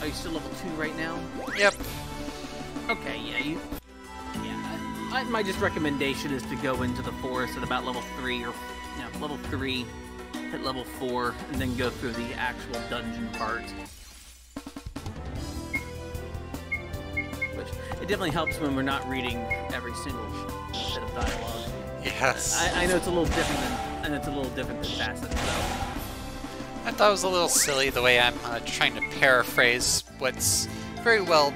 Are you still level 2 right now? Yep. Okay, yeah, my just recommendation is to go into the forest at about level 3 or level 3, hit level 4, and then go through the actual dungeon part. Which, it definitely helps when we're not reading every single bit of dialogue. Yes. I know it's a little different than Facet, so... I thought it was a little silly the way I'm trying to paraphrase what's very well...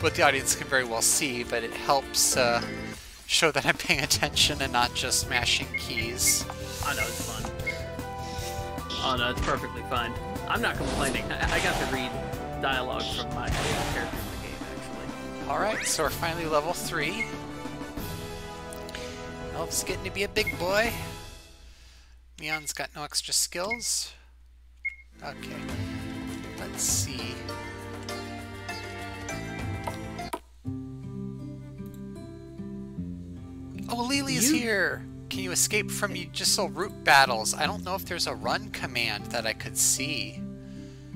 what the audience can very well see, but it helps show that I'm paying attention and not just mashing keys. I know, it's fun. Oh no, it's perfectly fine. I'm not complaining. I got to read dialogue from my favorite character in the game, actually. Alright, so we're finally level 3. Elf's getting to be a big boy. Mion's got no extra skills. Okay, let's see. Oh, Lily's here! Can you escape from Yggdrasil root battles? I don't know if there's a run command that I could see.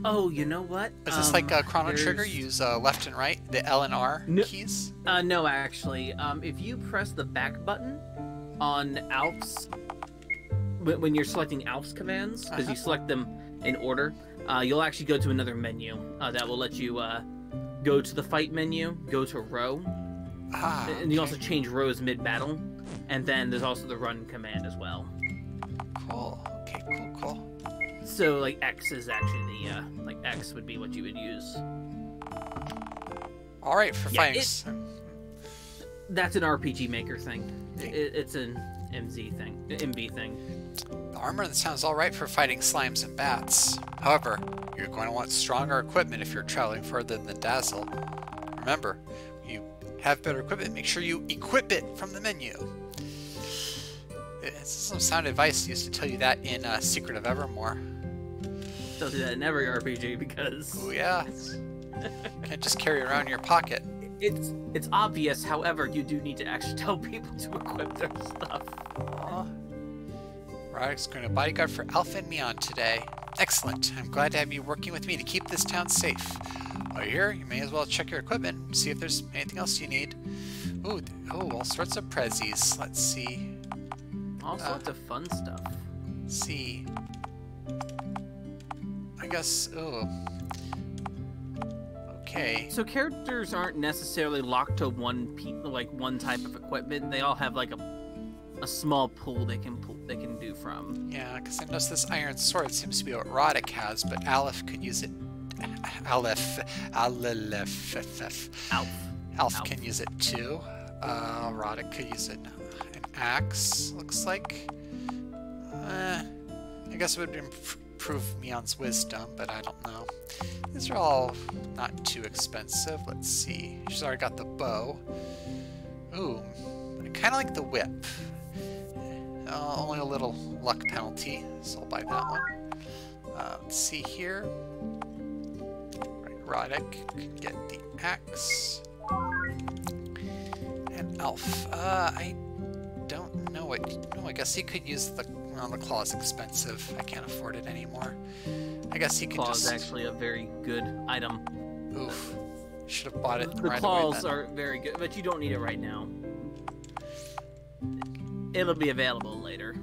Oh, you know what? Is this like a Chrono Trigger? Use left and right, the L and R keys? No, actually. If you press the back button on Alf's, when you're selecting Alf's commands, because you select them in order, you'll actually go to another menu that will let you go to the fight menu, go to row, and you also change rows mid-battle, and then there's also the run command as well. Cool. Okay, cool. So, like, X is actually the, like, X would be what you would use. Alright, for fighting... That's an RPG Maker thing. It's an MB thing. The armor sounds alright for fighting slimes and bats. However, you're going to want stronger equipment if you're traveling further than Dazzle. Remember, you have better equipment, make sure you equip it from the menu. It's some sound advice used to tell you that in Secret of Evermore. Don't do that in every RPG because... Oh yeah. You can't just carry it around in your pocket. It's obvious, however, you do need to actually tell people to equip their stuff. Roderick's going to bodyguard for Alpha and Meon today. Excellent. I'm glad to have you working with me to keep this town safe. While you're here, you may as well check your equipment, see if there's anything else you need. Ooh, all sorts of prezzies. Let's see. All sorts of fun stuff. Let's see. I guess, okay. So characters aren't necessarily locked to one type of equipment. They all have like a small pool they can do from. Yeah, because I noticed this iron sword seems to be what Roddick has, but Aleph could use it. Alf can use it too. Roddick could use it. An axe looks like. I guess it would improve Meon's wisdom, but I don't know. These are all not too expensive. Let's see. She's already got the bow. Ooh, I kind of like the whip. Only a little luck penalty, so I'll buy that one. Let's see here. Roddick can get the axe. And Alf. I don't know what. No, I guess he could use the. Well, the claw is expensive. I can't afford it anymore. I guess he could claw just. Claw is actually a very good item. Oof. Should have bought it the right away. The claws are very good, but you don't need it right now. It'll be available later.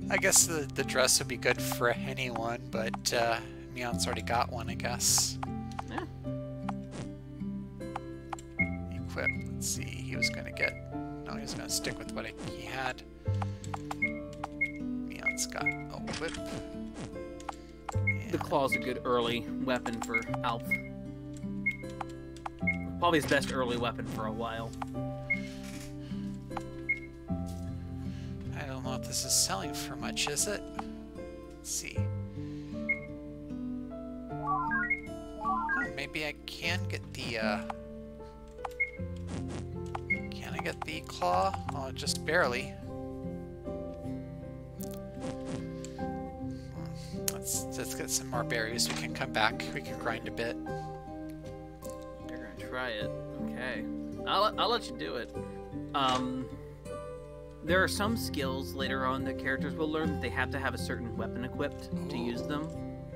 I guess the dress would be good for anyone, but Meon's already got one, I guess. Yeah. Equip. Let's see. He was going to get... No, he was going to stick with what he had. Meon's got a whip. The claw's a good early weapon for Alf. Probably his best early weapon for a while. I don't know if this is selling for much, is it? Let's see. Oh, maybe I can get the, Can I get the claw? Oh, just barely. Let's get some more berries. We can come back. We can grind a bit. You're gonna try it. Okay. I'll let you do it. There are some skills later on that characters will learn that they have to have a certain weapon equipped to use them.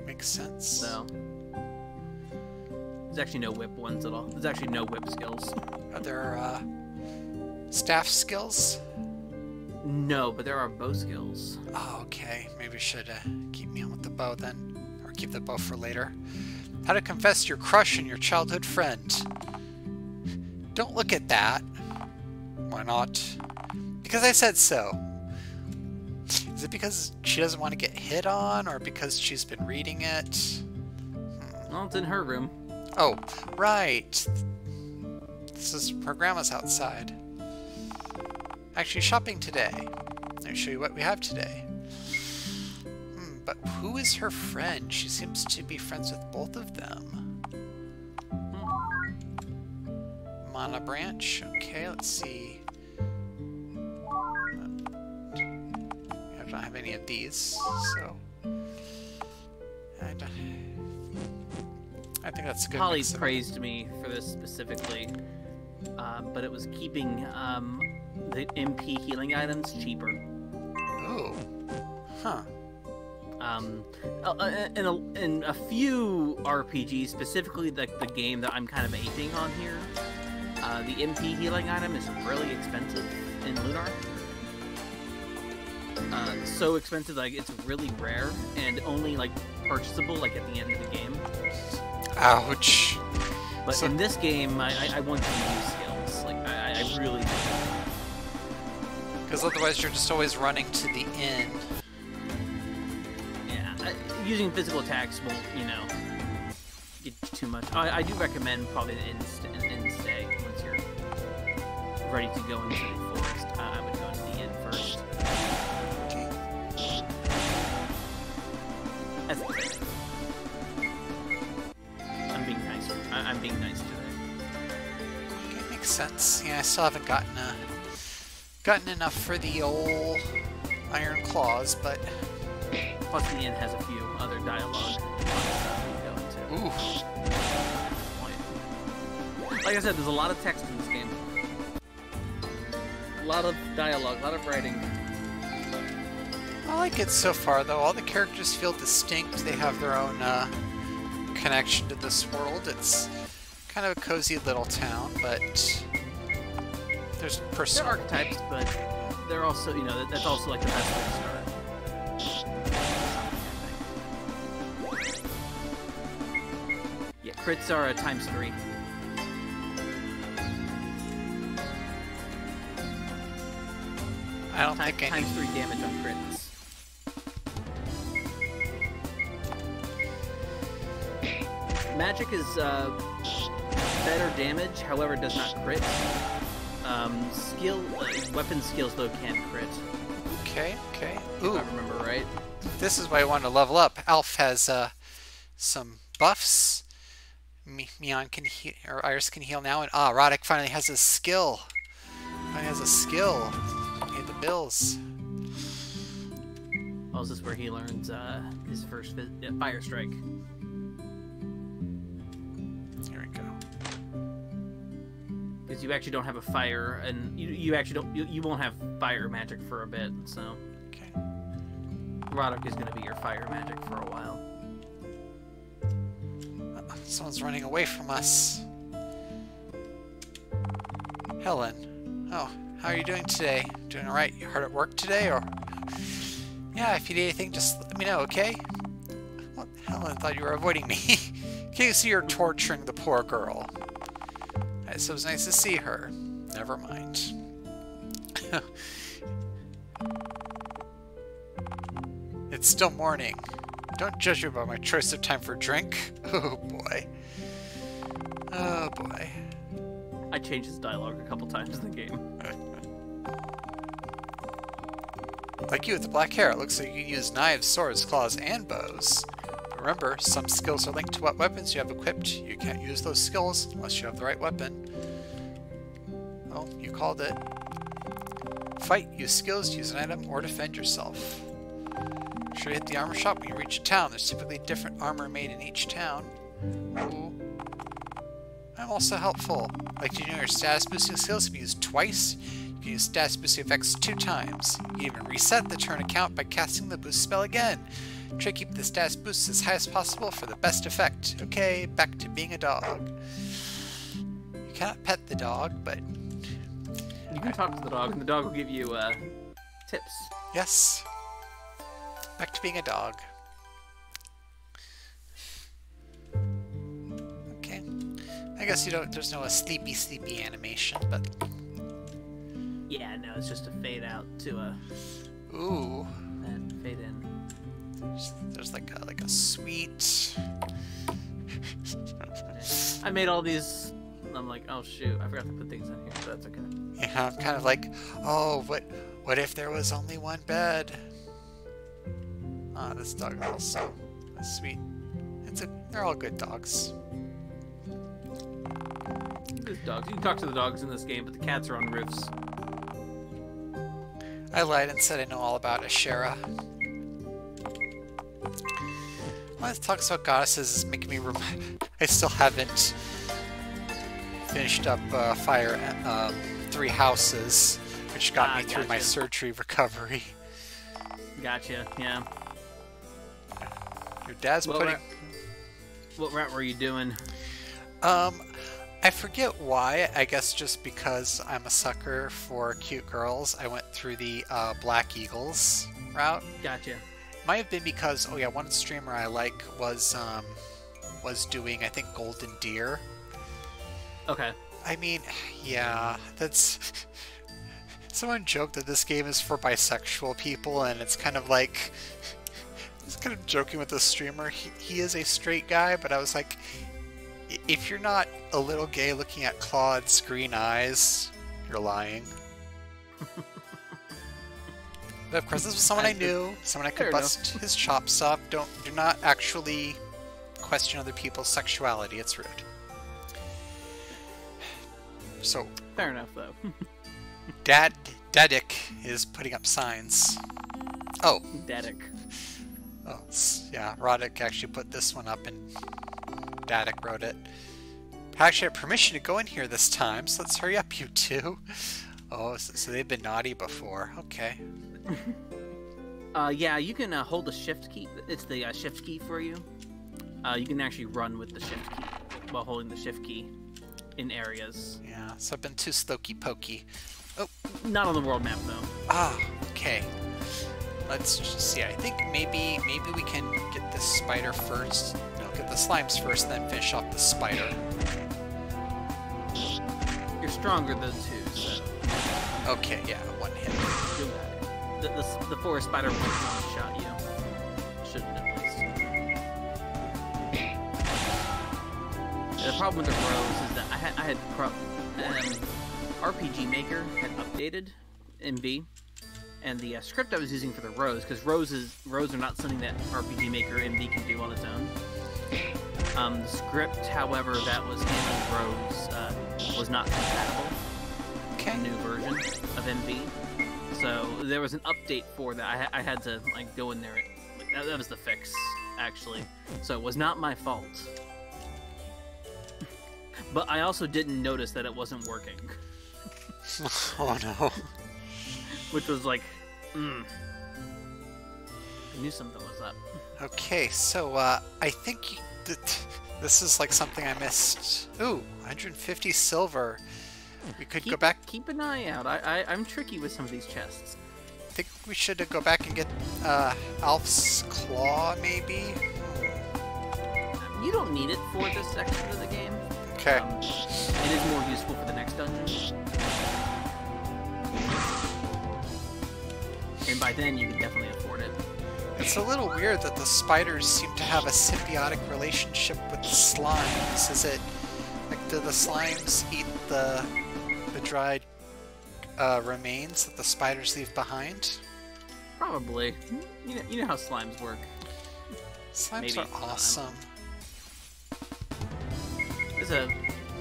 Makes sense. So there's actually no whip ones at all. There's actually no whip skills. Are there staff skills? No, but there are bow skills. Oh, okay. Maybe we should keep me on with the bow then, or keep the bow for later. How to confess your crush on your childhood friend. Don't look at that. Why not? Because I said so. Is it because she doesn't want to get hit on, or because she's been reading it? Well, it's in her room. Oh, right. This is her grandma's outside. Actually, shopping today. Let me show you what we have today. But who is her friend? She seems to be friends with both of them. Mana branch. Okay, let's see. I don't have any of these, so I think that's a good Holly mix of it. praised me for this specifically, but it was keeping the MP healing items cheaper. Ooh. Huh. In a few RPGs, specifically the game that I'm kind of aping on here, the MP healing item is really expensive in Lunar. So expensive, like it's really rare and only like purchasable like at the end of the game. Ouch. But in this game, I want to use skills. Like I really do. Because otherwise you're just always running to the end. Yeah, using physical attacks won't, get too much. I do recommend probably an end stay once you're ready to go into the forest. I would go into the inn first. Okay. That's it. I'm being nice today. Okay, makes sense. Yeah, I still haven't gotten enough for the old iron claws, but Plus, the inn has a few other dialogue stuff we go into. ooh. Like I said, there's a lot of text in this game. A lot of dialogue, a lot of writing. I like it so far, though. All the characters feel distinct. They have their own connection to this world. It's kind of a cozy little town, but there's They're personal. archetypes, but they're also, that's also like the best way to start. Yeah, crits are a ×3. I don't think any. ×3 damage on crits. Magic is better damage, however, it does not crit. Weapon skills though can crit. Okay, okay. If Ooh, I remember right. this is why I want to level up. Alf has some buffs. Mion can heal, or Iris can heal now, and Roddick finally has a skill. Finally has a skill. Pay the bills. Oh, is this where he learns his first Fire Strike? Here we go. Because you actually don't have a fire, and you actually don't. You won't have fire magic for a bit, so. Okay. Roddick is going to be your fire magic for a while. Someone's running away from us. Helen. Oh, how are you doing today? Doing alright? You hard at work today, or? Yeah, if you need anything, just let me know, okay? Well, Helen thought you were avoiding me. Can't you see you're torturing the poor girl? So it was nice to see her. Never mind. It's still morning. Don't judge me by my choice of time for a drink. Oh boy. Oh boy. I changed his dialogue a couple times in the game. Like you with the black hair, it looks like you can use knives, swords, claws, and bows. But remember, some skills are linked to what weapons you have equipped. You can't use those skills unless you have the right weapon. Well, you called it. Fight, use skills, use an item, or defend yourself. Be sure to hit the armor shop when you reach a town. There's typically different armor made in each town. Ooh. I'm also helpful. Like, do you know your status boosting skills can be used twice? You can use status boosting effects 2 times. You can even reset the turn account by casting the boost spell again. Try to keep the status boost as high as possible for the best effect. Okay, back to being a dog. You cannot pet the dog, but... You can talk to the dog, and the dog will give you tips. Yes. Back to being a dog. Okay. I guess you don't. There's no sleepy animation, but. Yeah, no, it's just a fade out to a. Ooh. And fade in. There's like a sweet. I made all these. I'm like, oh shoot, I forgot to put things in here, but that's okay. Yeah, I'm kind of like, oh, what if there was only one bed? Ah, this dog is also sweet. They're all good dogs. Good dogs. You can talk to the dogs in this game, but the cats are on roofs. I lied and said I know all about Ashera. When it talks about goddesses, it's making me I still haven't finished up Fire 3 Houses, which got me through my surgery recovery. Gotcha, yeah. Your dad's putting... What route were you doing? I forget why. I guess just because I'm a sucker for cute girls, I went through the Black Eagles route. Gotcha. Might have been because, oh yeah, one streamer I like was doing, I think, Golden Deer. Okay. I mean, yeah, that's... Someone joked that this game is for bisexual people, and it's kind of like... I was kind of joking with the streamer. He is a straight guy, but I was like, if you're not a little gay looking at Claude's green eyes, you're lying. But of course, this was someone I knew, someone I could bust his chops up. Do not actually question other people's sexuality. It's rude. So fair enough, though. Dadik is putting up signs. Oh, Dadik. Oh, yeah. Roddick actually put this one up, and Dadik wrote it. I actually have permission to go in here this time, so let's hurry up, you two. Oh, so they've been naughty before. Okay. Yeah, you can hold the shift key. It's the shift key for you. You can actually run with the shift key while holding the shift key in areas. Yeah, so I've been too slokey pokey. Oh. Not on the world map, though. Ah, okay. Let's just see. I think maybe we can get this spider first. No, get the slimes first, then finish off the spider. You're stronger than 2, so... Okay, yeah, one hit. You got it. The forest spider one-shot you. Shouldn't at least. The problem with the rose is that I had RPG Maker had updated MV, and the script I was using for the rose, because rows are not something that RPG Maker MV can do on its own. The script, however, that was handling rose was not compatible with the new version of MV. So there was an update for that. I had to like go in there. That was the fix, actually. So it was not my fault. But I also didn't notice that it wasn't working. Oh no. Which was like, I knew something was up. Okay, so I think this is like something I missed. Ooh, 150 silver. We could go back. Keep an eye out. I'm tricky with some of these chests. I think we should go back and get Alf's Claw, maybe? You don't need it for this section of the game. Okay. It is more useful for the next dungeon. And by then, you can definitely afford it. It's a little weird that the spiders seem to have a symbiotic relationship with the slimes. Is it, like, do the slimes eat the dried remains that the spiders leave behind? Probably. You know how slimes work. Slimes are awesome.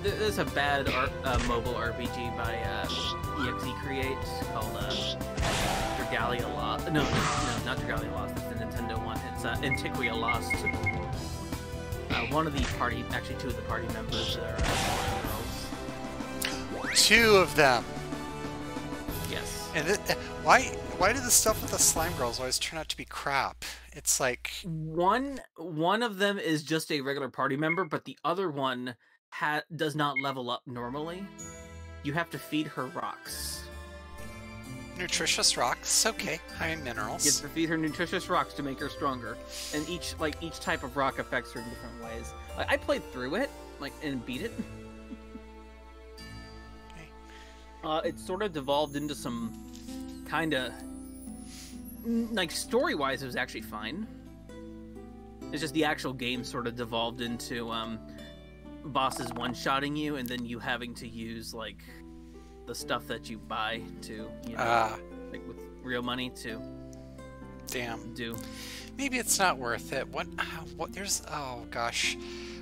There's a bad mobile RPG by EXE Create called Dragalia Lost. No, not Dragalia Lost. It's the Nintendo one. It's Antiquia Lost. One of the party, actually 2 of the party members are slime girls. 2 of them. Yes. And why do the stuff with the slime girls always turn out to be crap? It's like one of them is just a regular party member, but the other one does not level up normally. You have to feed her rocks. Nutritious rocks, okay. High in minerals. You have to feed her nutritious rocks to make her stronger, and each type of rock affects her in different ways. Like, I played through it, and beat it. Okay. It sort of devolved into some kind of story-wise, it was actually fine. It's just the actual game sort of devolved into bosses one-shotting you, and then you having to use the stuff that you buy to, with real money to do. Maybe it's not worth it. Oh gosh.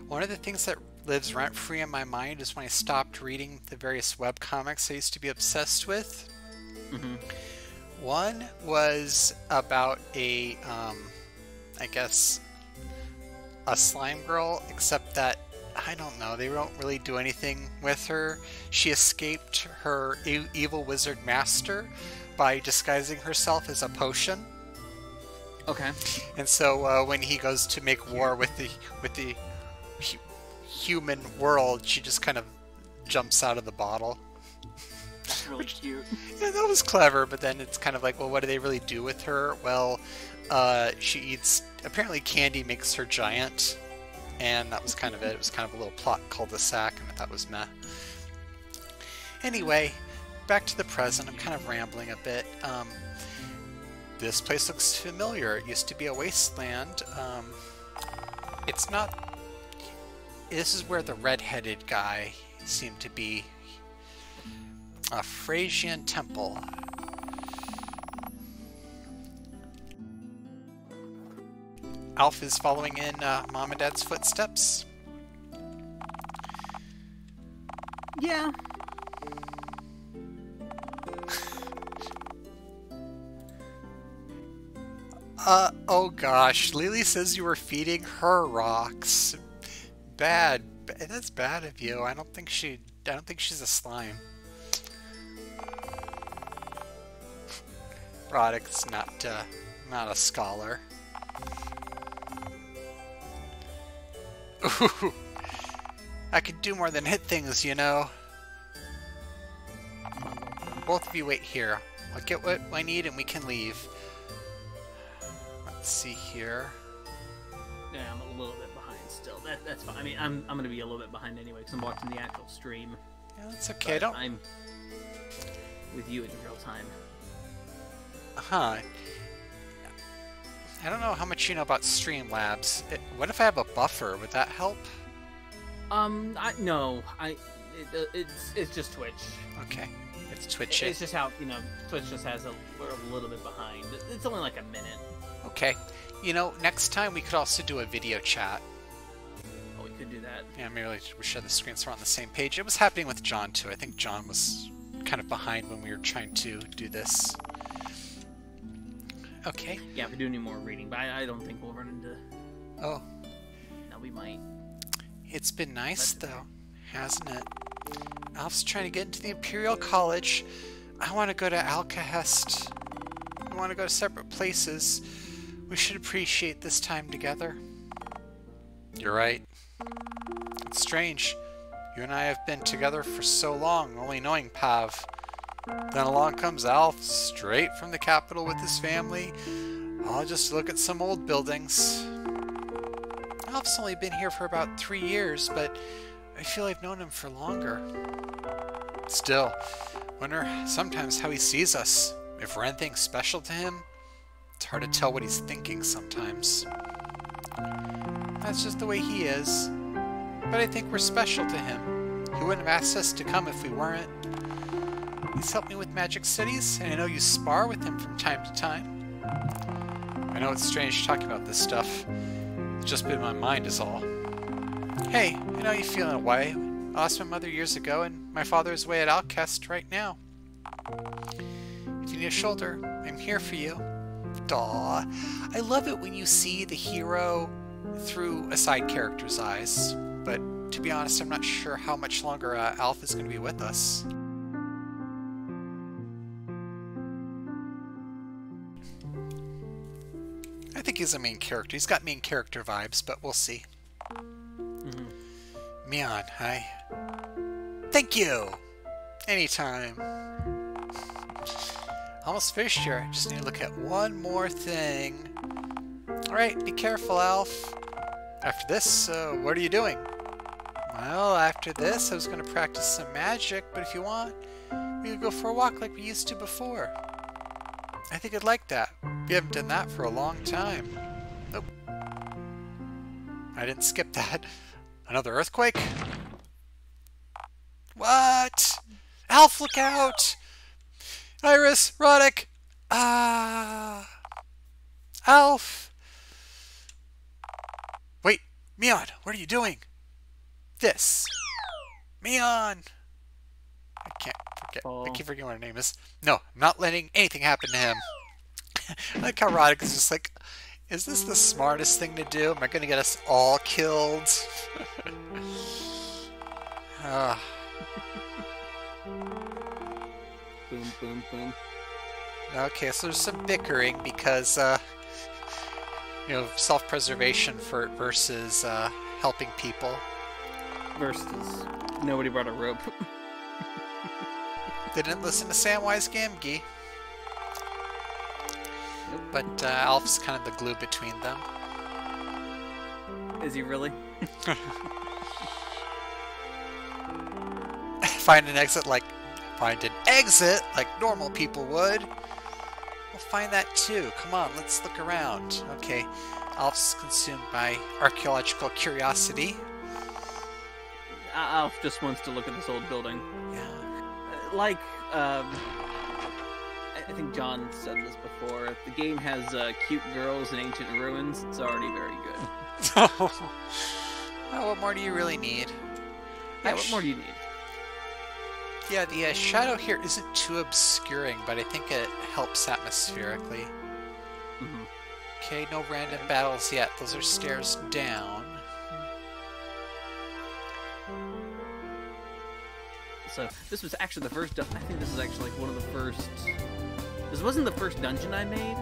One of the things that lives rent-free in my mind is when I stopped reading the various webcomics I used to be obsessed with. Mm-hmm. One was about I guess, a slime girl, except that I don't know. They don't really do anything with her. She escaped her evil wizard master by disguising herself as a potion. Okay. And so when he goes to make war with the human world, she just kind of jumps out of the bottle. That's really cute. Yeah, that was clever, but then it's kind of like, well, what do they really do with her? Well, she eats... Apparently candy makes her giant, and that was kind of it. It was kind of a little plot cul-de-sac, and I thought it was meh. Anyway, back to the present. I'm kind of rambling a bit. This place looks familiar. It used to be a wasteland. It's not... This is where the red-headed guy seemed to be. A Frasian temple. Alf is following in Mom and Dad's footsteps. Yeah. Oh gosh, Lily says you were feeding her rocks. Bad. That's bad of you. I don't think she's a slime. Roddick's not a scholar. Ooh, I could do more than hit things, you know. Both of you wait here. I'll get what I need and we can leave. Let's see here. Yeah, I'm a little bit behind still. That's fine. I mean, I'm gonna be a little bit behind anyway because I'm watching the actual stream. Yeah, that's okay. I'm with you in real time. Huh. I don't know how much you know about Streamlabs. What if I have a buffer? Would that help? No. It's just Twitch. Okay. It's twitching. It's just how, Twitch just has we're a little bit behind. It's only like a minute. Okay. Next time we could also do a video chat. Oh, we could do that. Yeah, maybe we share the screen so we're on the same page. It was happening with John, too. I think John was kind of behind when we were trying to do this. Okay. Yeah, if we do any more reading, but I don't think we'll run into... Oh. No, we might. It's been nice, though, hasn't it? Alf's trying to get into the Imperial College. I want to go to Alcahest. We want to go to separate places. We should appreciate this time together. You're right. It's strange. You and I have been together for so long, only knowing Pav. Then along comes Alf, straight from the capital with his family. I'll just look at some old buildings. Alf's only been here for about 3 years, but I feel I've known him for longer. Still, wonder sometimes how he sees us. If we're anything special to him, it's hard to tell what he's thinking sometimes. That's just the way he is. But I think we're special to him. He wouldn't have asked us to come if we weren't. He's helped me with magic studies, and I know you spar with him from time to time. I know it's strange talking about this stuff. It's just been in my mind is all. Hey, I know you feel in a way. I lost my mother years ago, and my father is away at Alcest right now. If you need a shoulder, I'm here for you. Daw. I love it when you see the hero through a side character's eyes, but to be honest, I'm not sure how much longer Alf is going to be with us. I think he's a main character. He's got main character vibes, but we'll see. Mian, hi. Thank you! Anytime. Almost finished here. Just need to look at one more thing. Alright, be careful, Alf. After this, what are you doing? Well, after this, I was going to practice some magic, but if you want, we could go for a walk like we used to before. I think I'd like that. We haven't done that for a long time. Nope. I didn't skip that. Another earthquake? What? Alf, look out! Iris, Roddick! Ah! Alf! Wait, Mian, what are you doing? This. Mian! I can't forget. I keep forgetting what her name is. No, I'm not letting anything happen to him. I like how Roddick is just like Is this the smartest thing to do? Am I gonna get us all killed? Boom, boom, boom. Okay, so there's some bickering because, you know, self-preservation versus helping people. Versus nobody brought a rope. They didn't listen to Samwise Gamgee. Nope. But Alf's kind of the glue between them. Is he really? Find an exit like normal people would. We'll find that too. Come on, let's look around. Okay, Alf's consumed by archaeological curiosity. Alf just wants to look at this old building. Yeah. Like, I think John said this before. If the game has cute girls in ancient ruins, it's already very good. Oh, what more do you really need? Yeah, what more do you need? Yeah, the shadow here isn't too obscuring, but I think it helps atmospherically. Mm-hmm. Okay, no random battles yet. Those are stairs down. So this was actually the first. I think this is actually like one of the first. This wasn't the first dungeon I made,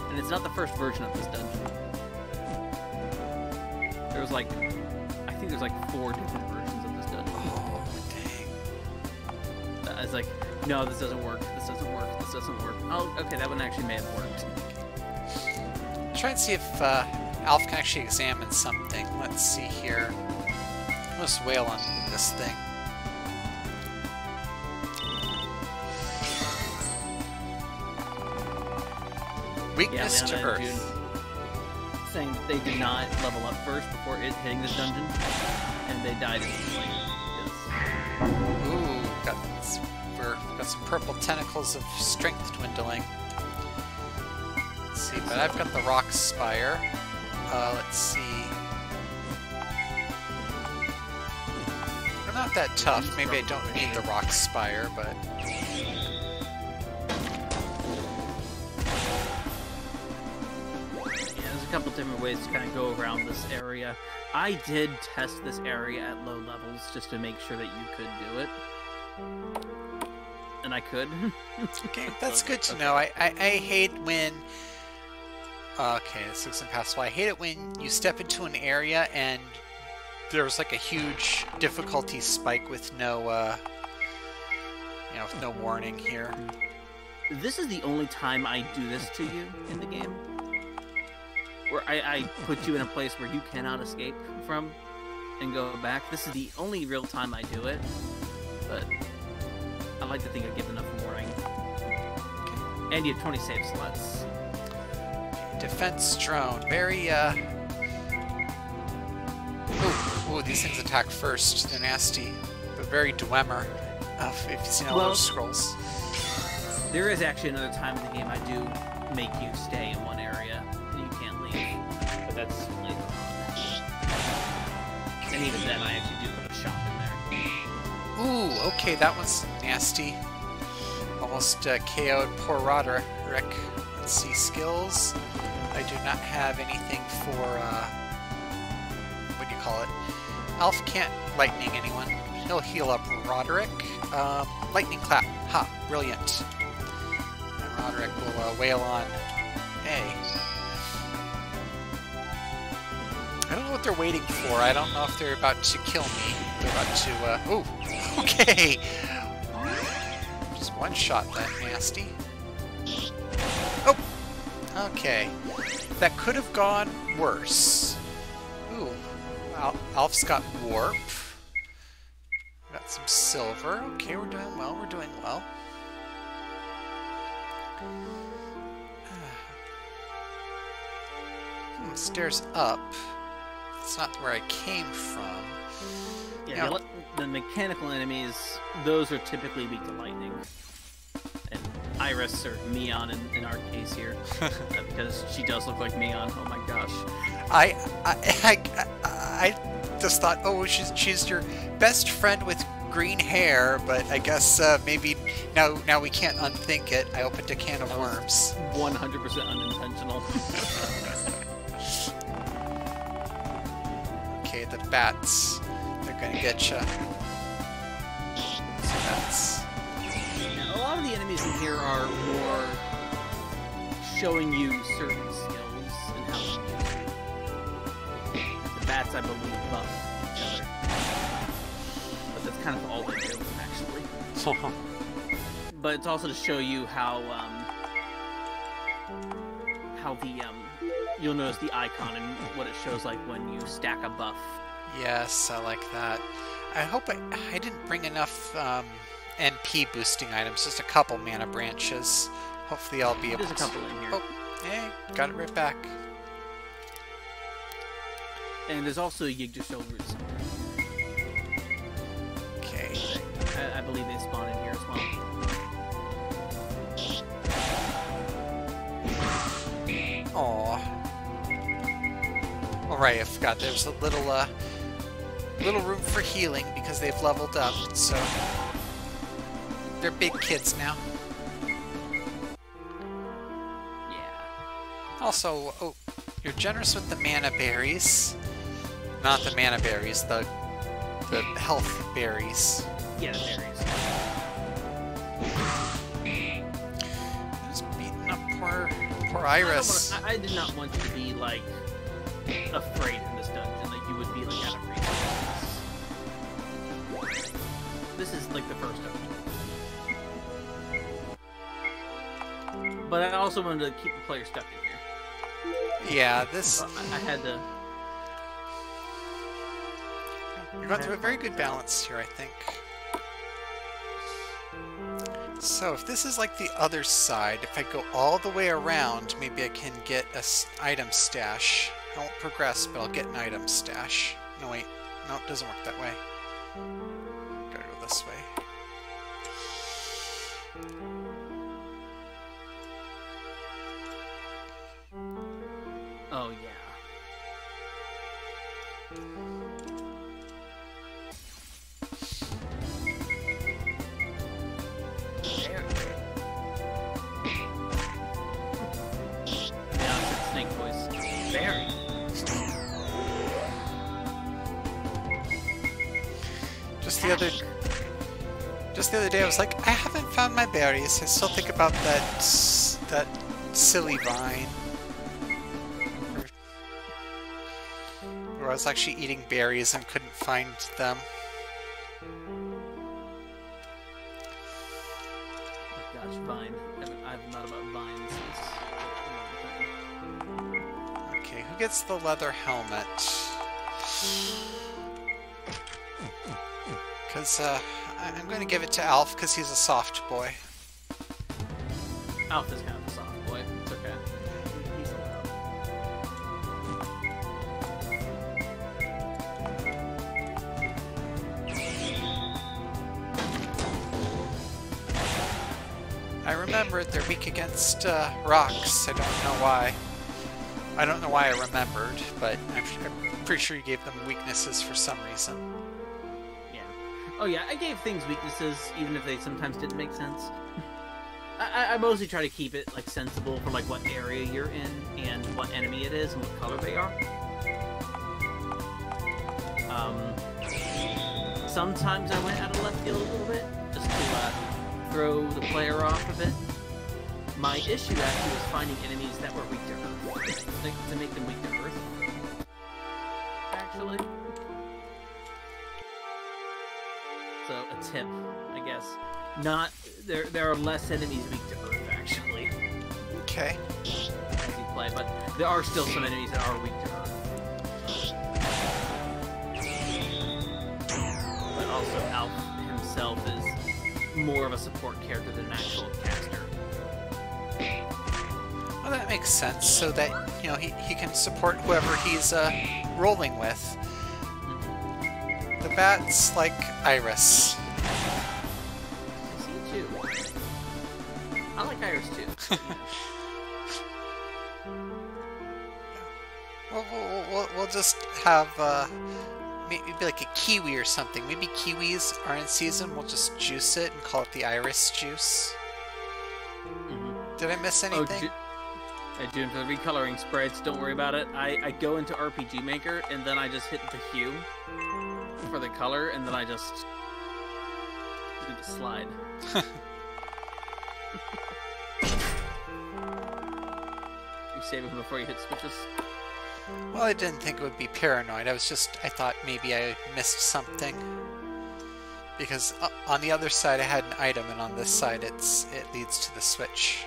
and it's not the first version of this dungeon. There was like, I think there's like 4 different versions of this dungeon. Oh, dang. I was like, no, this doesn't work. This doesn't work. This doesn't work. Oh, okay, that one actually may have worked. Try and see if Alf can actually examine something. Let's see here. Let's whale on this thing. Weakness to Earth. Saying that they did not level up first before hitting this dungeon, and they died instantly. Ooh, got some purple tentacles of strength dwindling. Let's see, but I've got the rock spire. Let's see. They're not that tough. Maybe I don't need the rock spire, but. A couple different ways to kind of go around this area. I did test this area at low levels just to make sure that you could do it, and I could. Okay, that's good to know. I hate when. Okay, this looks impassable. I hate it when you step into an area and there's like a huge difficulty spike with no, with no warning here. This is the only time I do this to you in the game. Where I put you in a place where you cannot escape from and go back. This is the only real time I do it, but I like to think I give enough warning. Okay. And you have 20 save slots. Defense drone. Very, Ooh, these things attack first. They're nasty, but very Dwemer, if you've seen all those scrolls. There is actually another time in the game I do make you stay in one area. But that's later on. And even then, I actually do put a shop in there. Ooh, okay, that one's nasty. Almost KO'd poor Roderick. Let's see, skills. I do not have anything for, what do you call it? Alf can't lightning anyone. He'll heal up Roderick. Lightning clap. Ha, brilliant. And Roderick will wail on A. I don't know what they're waiting for. I don't know if they're about to kill me. They're about to, ooh, okay! Just one shot that nasty. Oh! Okay. That could have gone worse. Ooh. Alf's got warp. Got some silver. Okay, we're doing well, we're doing well. Stairs up. It's not where I came from. Yeah, the mechanical enemies, those are typically weak to lightning. And Iris, or Mion in our case here, because she does look like Mion. Oh my gosh. I just thought, oh, she's your best friend with green hair, but I guess maybe now we can't unthink it. I opened a can of worms. 100% unintentional. Okay, the bats. They're gonna get you. Bats. Now, a lot of the enemies in here are more showing you certain skills and how to use them. The bats, I believe, buff each other. But that's kind of all they do, actually. But it's also to show you how you'll notice the icon and what it shows like when you stack a buff. Yes, I like that. I hope I didn't bring enough NP boosting items, just a couple mana branches. Hopefully I'll be able to... There's a couple in here. Oh, hey, got it right back. And there's also Yggdrasil roots. Okay. I believe they spawn in here as well. Aww. Alright, I forgot there's a little room for healing because they've leveled up, so they're big kids now. Yeah. Also, oh, you're generous with the mana berries. Not the mana berries, the health berries. Yeah, the berries. Just beating up poor Iris. I did not want you to be, like, afraid in this dungeon. Like, you would be, like, out of resources. This is, like, the first dungeon. But I also wanted to keep the player stuck in here. Yeah, this... So I had to... You're going through a very good balance here, I think. So, if this is like the other side, if I go all the way around, maybe I can get an item stash. I won't progress, but I'll get an item stash. No, wait. No, it doesn't work that way. Gotta go this way. Oh, yeah. Snake voice. Very. Just the other day, I was like, I haven't found my berries. I still think about that silly vine. Where I was actually eating berries and couldn't find them. Oh gosh, Vine. I've thought about vines since a long time. Okay, who gets the leather helmet? Because I'm going to give it to Alf because he's a soft boy. Alf is kind of a soft boy. It's okay. He's allowed. I remember they're weak against rocks. I don't know why. I don't know why I remembered, but I'm pretty sure you gave them weaknesses for some reason. Yeah. Oh yeah, I gave things weaknesses, even if they sometimes didn't make sense. I mostly try to keep it like sensible for like what area you're in and what enemy it is and what color they are. Sometimes I went out of left field a little bit just to throw the player off a bit. My issue actually was finding enemies that were weak to earth, like to make them weak to earth. Actually. So a tip, I guess. Not there are less enemies weak to earth actually. Okay. As you play, but there are still some enemies that are weak to earth. But also Alf himself is more of a support character than an actual caster. Well, that makes sense, so that, you know, he can support whoever he's rolling with. The bat's like Iris. I see too. I like Iris too. We'll just have maybe like a kiwi or something. Maybe kiwis are in season. We'll just juice it and call it the iris juice. Did I miss anything? June, for the recoloring sprites, don't worry about it. I go into RPG Maker, and then I just hit the hue for the color, and then I just do the slide. You save them before you hit switches? Well, I didn't think it would be paranoid. I thought maybe I missed something. Because on the other side I had an item, and on this side it leads to the switch.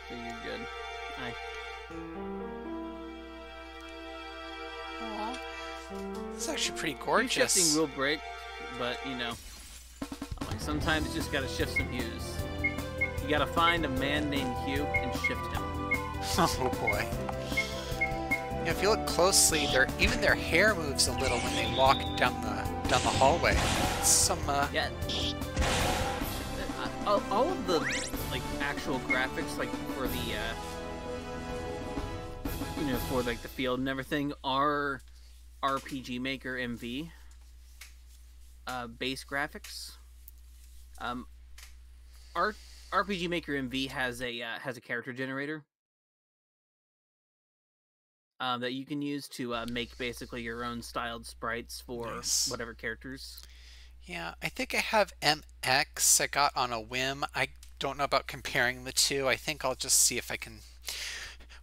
So you're good. Aww. It's actually pretty gorgeous. Shifting will break, but you know, like sometimes you just gotta shift some hues. You gotta find a man named Hugh and shift him. Oh boy. Yeah, if you look closely, even their hair moves a little when they walk down the hallway. It's some yeah. All of the like actual graphics, like for the you know, for like the field and everything, are RPG Maker MV base graphics. RPG Maker MV has a character generator that you can use to make basically your own styled sprites for whatever characters. Yeah, I think I have MX I got on a whim. I don't know about comparing the two. I think I'll just see if I can...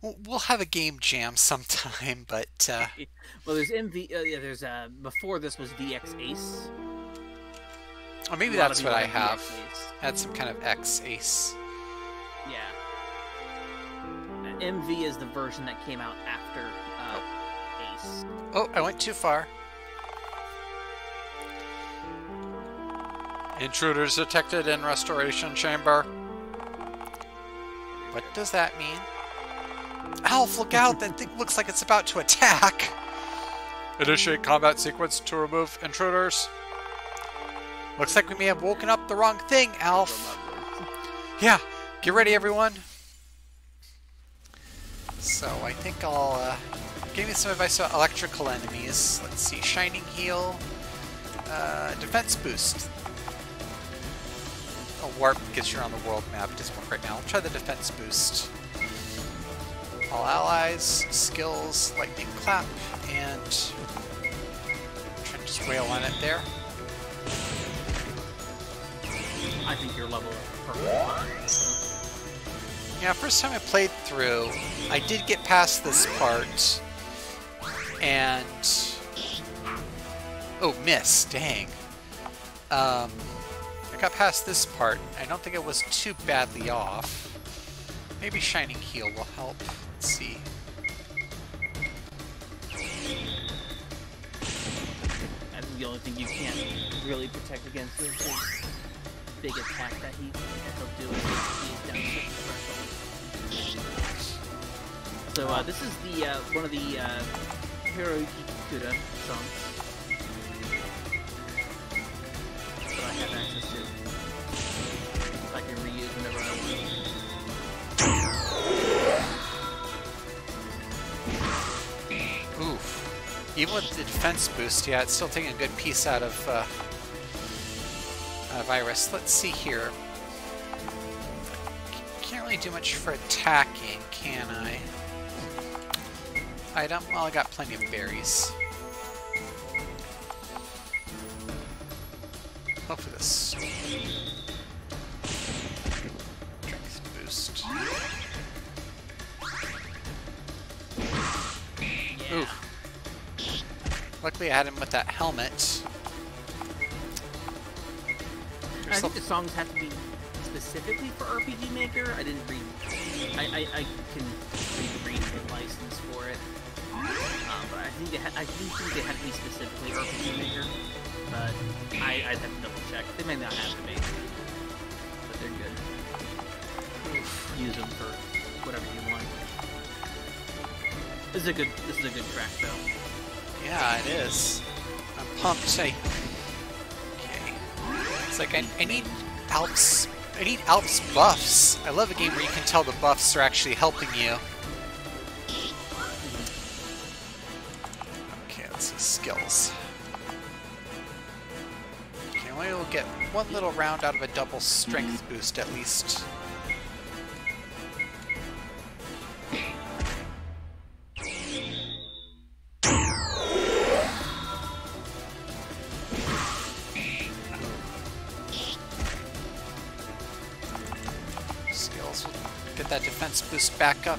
We'll have a game jam sometime, but... Well, there's MV... yeah, there's... before this was VX Ace. Or maybe that's what I have. I had some kind of X Ace. Yeah. MV is the version that came out after Ace. Oh, I went too far. Intruders detected in restoration chamber. What does that mean? Alf, look out! That thing looks like it's about to attack! Initiate combat sequence to remove intruders. Looks like we may have woken up the wrong thing, Alf. Yeah, get ready, everyone. So I think I'll give me some advice about electrical enemies. Let's see, Shining Heal, Defense Boost. A warp gets you on the world map. It doesn't work right now. I'll try the Defense Boost. All allies, skills, Lightning Clap, and try to just wail on it there. I think you're level perfect. Yeah, first time I played through, I did get past this part, and... Oh, miss, dang. I got past this part. I don't think it was too badly off. Maybe Shining Heal will help. Let's see. I think the only thing you can't really protect against is his big attack that he'll do is he's down to. So this is the one of the Hiroyuki Kikuta songs that I have access to. I can reuse whenever I want. Oof. Even with the defense boost, yeah, it's still taking a good piece out of Iris. Let's see here. Can't really do much for attacking, can I? Item? Well, I got plenty of berries. Go for this. Strength boost. Yeah. Oof. Luckily I had him with that helmet. I think the songs have to be specifically for RPG Maker. I didn't read. I can read the license for it, but I think they had to be specifically RPG Maker. But I'd have to double check. They may not have to be, but they're good. Use them for whatever you want. This is a good track though. Yeah, it is. I'm pumped. Okay. It's like I need Alp's I need Alf's buffs. I love a game where you can tell the buffs are actually helping you. Okay, let's see. Skills. Okay, only will get one little round out of a double strength boost at least. That defense boost back up.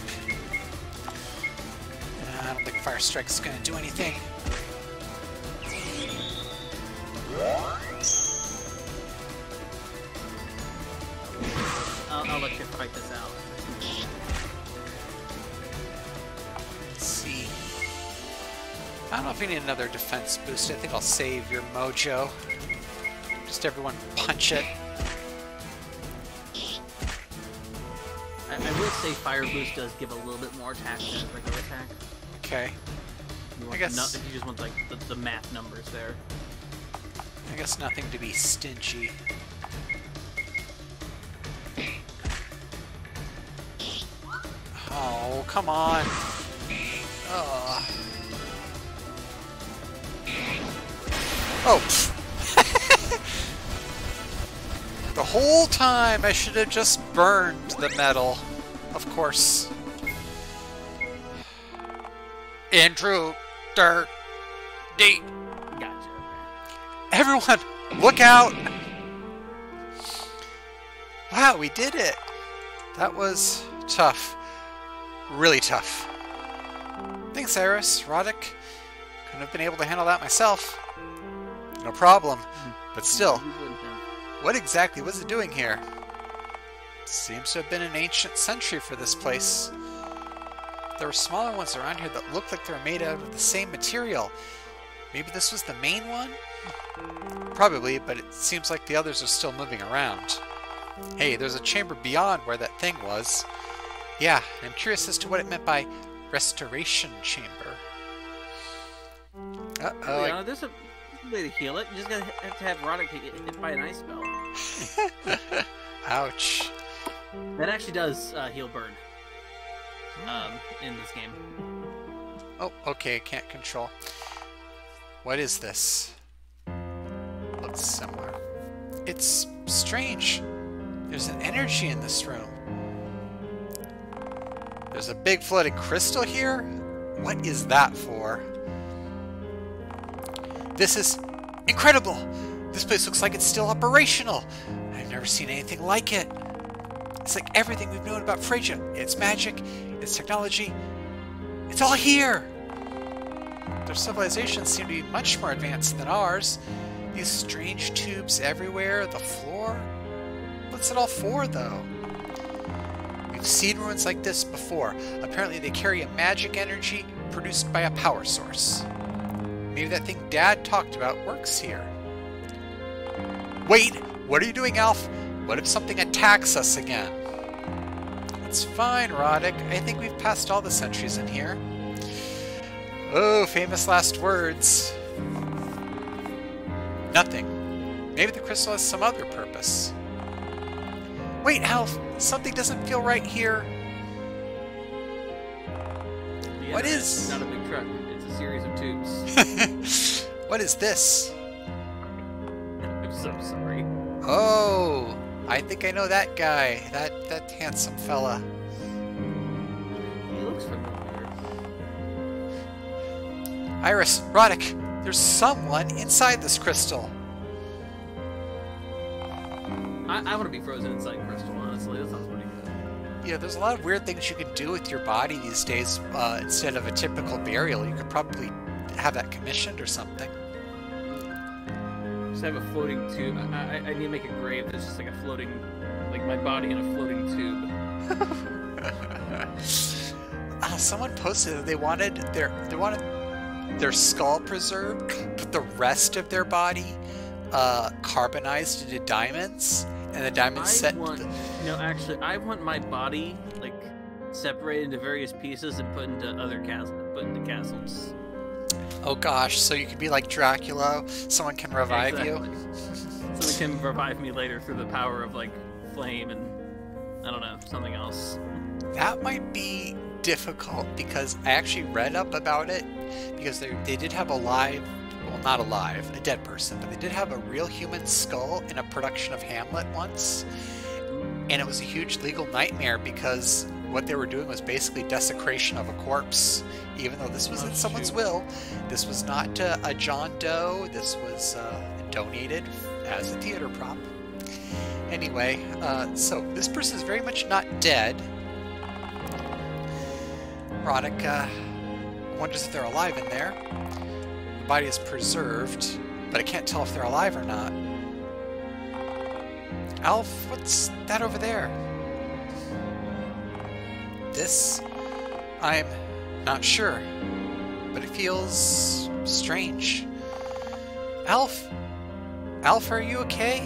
I don't think Fire Strike's going to do anything. I'll let you fight this out. Let's see. I don't know if we need another defense boost. I think I'll save your mojo. Just everyone punch it. I will say Fire Boost does give a little bit more attack than regular attack. Okay. I guess if you just want like the math numbers there. I guess nothing to be stingy. Oh, come on. Oh. Oh. The whole time I should have just burned the metal. Of course. Intruder D. Gotcha. Everyone, look out! Wow, we did it! That was tough. Really tough. Thanks, Iris. Roddick. Couldn't have been able to handle that myself. No problem. But still, what exactly was it doing here? Seems to have been an ancient sentry for this place. There were smaller ones around here that looked like they were made out of the same material. Maybe this was the main one? Probably, but it seems like the others are still moving around. Hey, there's a chamber beyond where that thing was. Yeah, I'm curious as to what it meant by restoration chamber. Uh-oh. Yeah, there's a way to heal it. You just have to have Roddick get hit by an ice spell. Ouch. That actually does heal burn in this game. Oh, okay, can't control. What is this? Looks similar. It's strange. There's an energy in this room. There's a big floating crystal here? What is that for? This is incredible! This place looks like it's still operational. I've never seen anything like it. It's like everything we've known about Phrygia. Its magic, its technology. It's all here! Their civilizations seem to be much more advanced than ours. These strange tubes everywhere, the floor. What's it all for, though? We've seen ruins like this before. Apparently they carry a magic energy produced by a power source. Maybe that thing Dad talked about works here. Wait! What are you doing, Alf? What if something attacks us again? It's fine, Roddick. I think we've passed all the sentries in here. Oh, famous last words. Nothing. Maybe the crystal has some other purpose. Wait, Alf! Something doesn't feel right here. What is... It's not a big truck. It's a series of tubes. What is this? I'm so sorry. Oh, I think I know that guy. That handsome fella. He looks familiar. Iris, Roddick, there's someone inside this crystal. I want to be frozen inside crystal, honestly. That sounds pretty good. Yeah, there's a lot of weird things you can do with your body these days. Instead of a typical burial, you could probably have that commissioned or something. Just have a floating tube. I need to make a grave that's just like a floating, like my body in a floating tube. Someone posted that they wanted their skull preserved, but the rest of their body carbonized into diamonds, and the diamonds set. No, actually, I want my body like separated into various pieces and put into castles. Oh gosh, so you could be like Dracula. Someone can revive you. Someone can revive me later through the power of like flame and I don't know, something else. That might be difficult because I actually read up about it because they did have a dead person, but they did have a real human skull in a production of Hamlet once, and it was a huge legal nightmare because what they were doing was basically desecration of a corpse, even though this was in someone's will. This was not a John Doe, this was donated as a theater prop. Anyway, so this person is very much not dead. Roddick wonders if they're alive in there. The body is preserved, but I can't tell if they're alive or not. Alf, what's that over there? This? I'm not sure, but it feels strange. Alf? Alf, are you okay?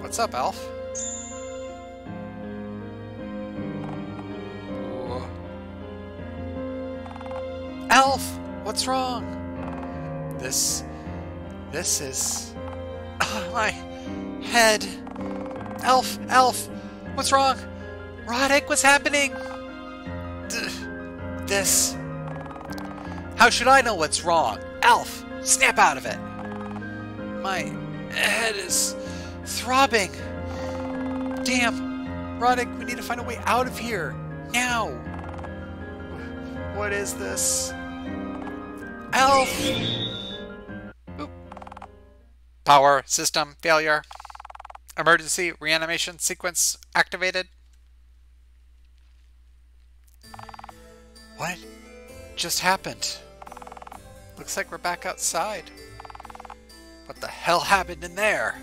What's up, Alf? Whoa. Alf! What's wrong? This is... my head. Alf! Alf! What's wrong? Roddick, what's happening? This... How should I know what's wrong? Alf! Snap out of it! My head is throbbing. Damn! Roddick, we need to find a way out of here. Now! What is this? Alf! Oop. Power system failure. Emergency reanimation sequence activated. What just happened? Looks like we're back outside. What the hell happened in there?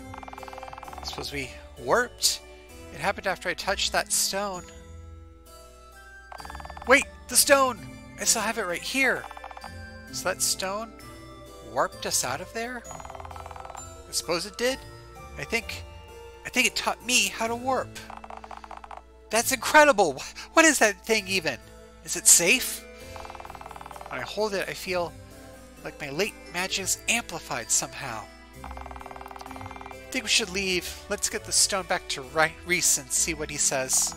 I suppose we warped? It happened after I touched that stone. Wait! The stone! I still have it right here. So that stone warped us out of there? I suppose it did? I think it taught me how to warp. That's incredible! What is that thing even? Is it safe? When I hold it, I feel like my late magic is amplified somehow. I think we should leave. Let's get the stone back to Reese and see what he says.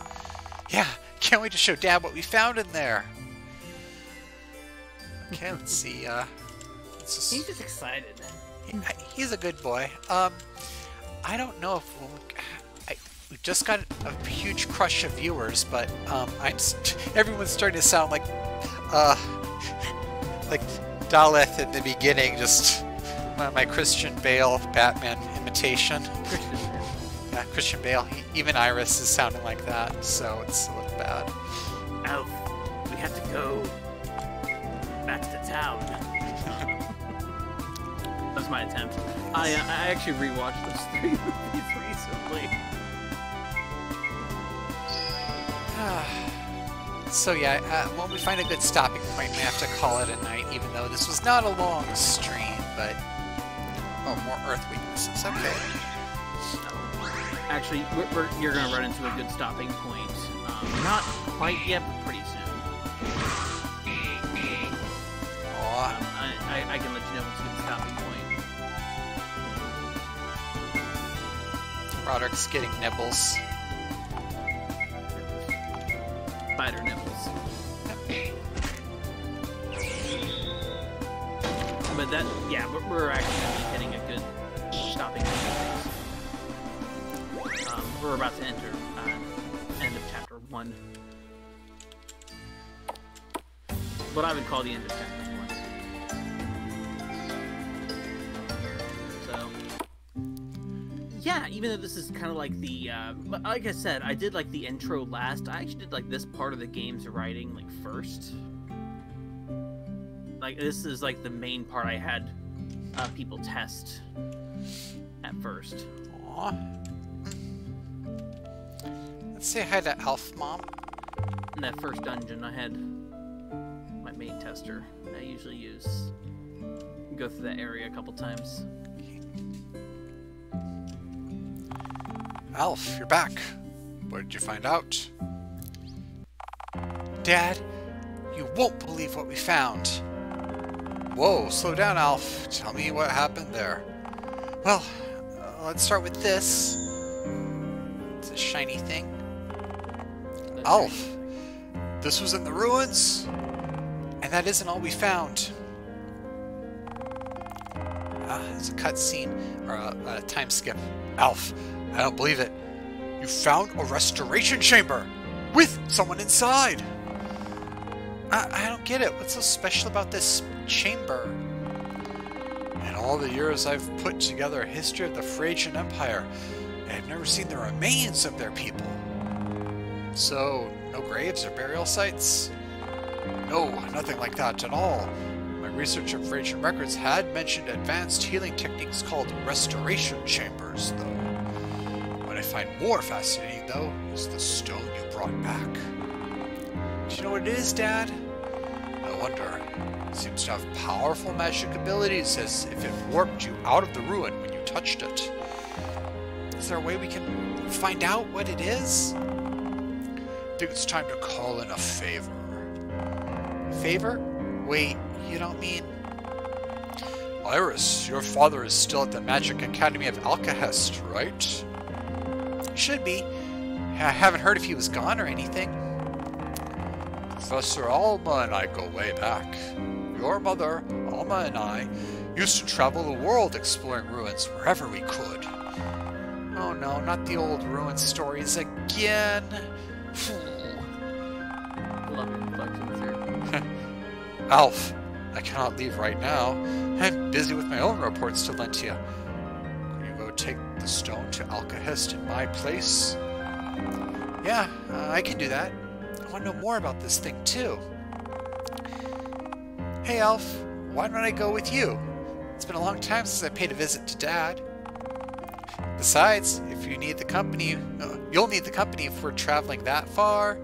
Yeah, can't wait to show Dad what we found in there. Okay, let's see. He's just excited. He's a good boy. I don't know if we just got a huge crush of viewers, but everyone's starting to sound like Daleth in the beginning, just my Christian Bale Batman imitation. Yeah, Christian Bale. Even Iris is sounding like that, so it's a little bad. Alf, we have to go back to town. That's my attempt. I actually rewatched those 3 movies recently. So yeah, when we find a good stopping point, we have to call it a night, even though this was not a long stream, but... Oh, more Earth weaknesses, okay. Actually, you're going to run into a good stopping point. Not quite yet, but pretty soon. I can let you know what's a good stopping point. Roderick's getting nibbles. Spider nibbles. But that, yeah, we're actually going to be hitting a good stopping point. We're about to enter end of chapter 1. What I would call the end of chapter 1. So, yeah, even though this is kind of like the, like I said, I did like the intro last. I actually did like this part of the game's writing like first. Like this is like the main part I had people test at first. Aww. Let's say hi to Alf Mom. In that first dungeon, I had my main tester that I usually use. Go through that area a couple times. Alf, you're back. What did you find out? Dad, you won't believe what we found. Whoa, slow down, Alf. Tell me what happened there. Well, let's start with this. the shiny thing. Alf! This was in the ruins? And that isn't all we found. It's a cutscene, or a time skip. Alf, I don't believe it. You found a restoration chamber! With someone inside! I don't get it. What's so special about this chamber? In all the years I've put together a history of the Phrygian Empire, I've never seen the remains of their people. So, no graves or burial sites? No, nothing like that at all. My research of Phrygian records had mentioned advanced healing techniques called restoration chambers, though. What I find more fascinating, though, is the stone you brought back. Do you know what it is, Dad? I wonder. It seems to have powerful magic abilities, as if it warped you out of the ruin when you touched it. Is there a way we can find out what it is? I think it's time to call in a favor. Favor? Wait, you don't mean... Iris, your father is still at the Magic Academy of Alcahest, right? Should be. I haven't heard if he was gone or anything. Professor Alma and I go way back. Your mother, Alma, and I used to travel the world exploring ruins wherever we could. Oh no, not the old ruin stories again. Love your reflections here. Alf, I cannot leave right now. I'm busy with my own reports to Lentia. Could you go take the stone to Alcahest in my place? Yeah, I can do that. I want to know more about this thing too. Hey Alf, why don't I go with you? It's been a long time since I paid a visit to Dad. Besides, if you need the company, you'll need the company if we're traveling that far.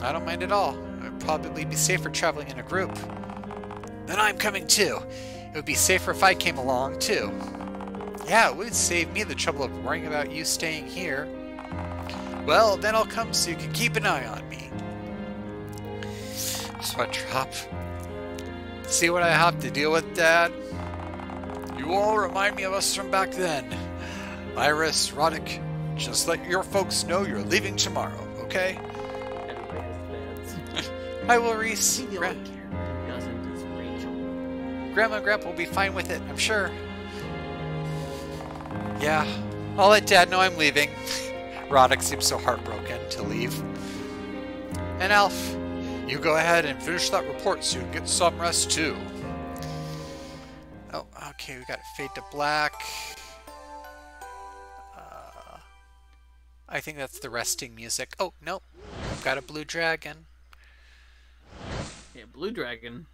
I don't mind at all. It would probably be safer traveling in a group. Then I'm coming too. It would be safer if I came along too. Yeah, it would save me the trouble of worrying about you staying here. Well, then I'll come so you can keep an eye on me. Sweat drop. See what I have to deal with, Dad? You all remind me of us from back then. Iris, Roddick, just let your folks know you're leaving tomorrow, okay? Everybody has dads. Hi, will Reese. The only character who doesn't is Rachel. Grandma and Grandpa will be fine with it, I'm sure. Yeah, I'll let Dad know I'm leaving. Roddick seems so heartbroken to leave. And Alf, you go ahead and finish that report so you can get some rest too. Oh, okay, we got fade to black. I think that's the resting music. Oh, nope. I've got a blue dragon. Yeah, blue dragon.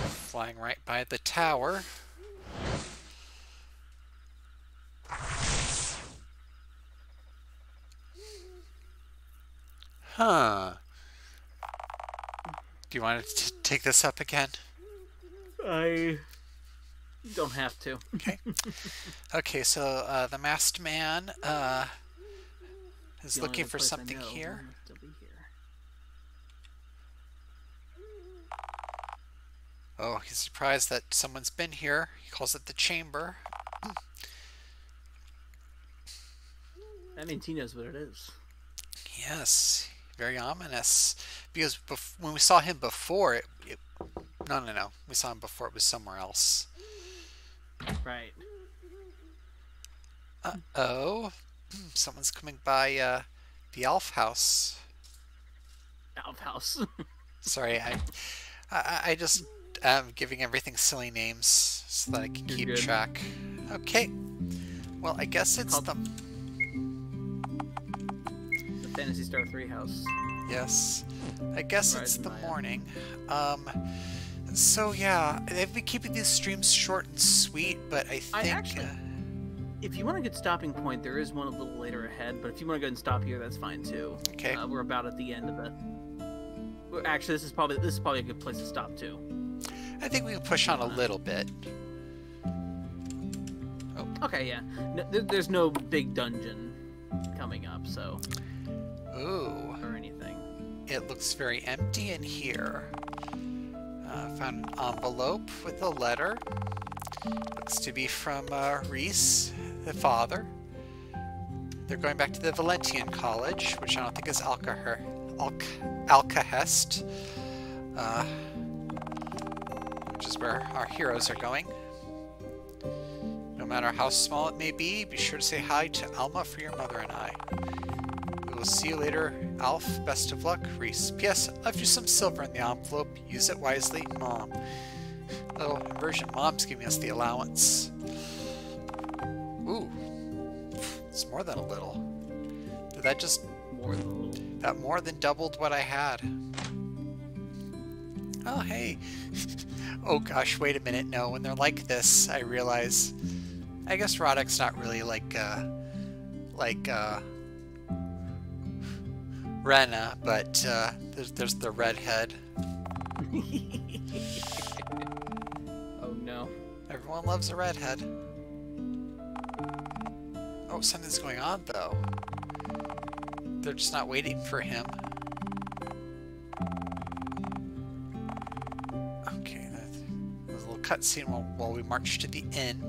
Flying right by the tower. Huh. Do you want to take this up again? I don't have to. Okay. Okay, so the masked man is looking for something here. Oh, he's surprised that someone's been here. He calls it the chamber. That means he knows what it is. Yes, very ominous. Because when we saw him before, no. We saw him before, it was somewhere else. Right. Uh-oh. Someone's coming by the Alf house. Alf house. Sorry, I just am giving everything silly names so that I can keep good. track. Okay. Well, I guess it's the Phantasy Star 3 house. Yes. I guess it's the morning. So yeah, they've been keeping these streams short and sweet, but I think... if you want a good stopping point, there is one a little later ahead, but if you want to go ahead and stop here, that's fine too. Okay. We're about at the end of it. Actually, this is probably a good place to stop too. I think we can push on a little bit. Oh. Okay, yeah. No, there's no big dungeon coming up, so... Ooh. Or anything. It looks very empty in here. Found an envelope with a letter. Looks to be from Reese, the father. They're going back to the Valentian College, which I don't think is Alcahest, which is where our heroes are going. No matter how small it may be sure to say hi to Alma for your mother and I. We will see you later, Alf. Best of luck, Reese. P.S. I left you some silver in the envelope. Use it wisely, Mom. Little inversion. Mom's giving us the allowance. Ooh. It's more than a little. Did that just... More than a little. That more than doubled what I had. Oh, hey. Oh gosh, wait a minute. No, when they're like this, I realize... I guess Roddick's not really like Rena, but there's the redhead. Oh no. Everyone loves a redhead. Oh, something's going on though. They're just not waiting for him. Okay, there's a little cutscene while we march to the inn.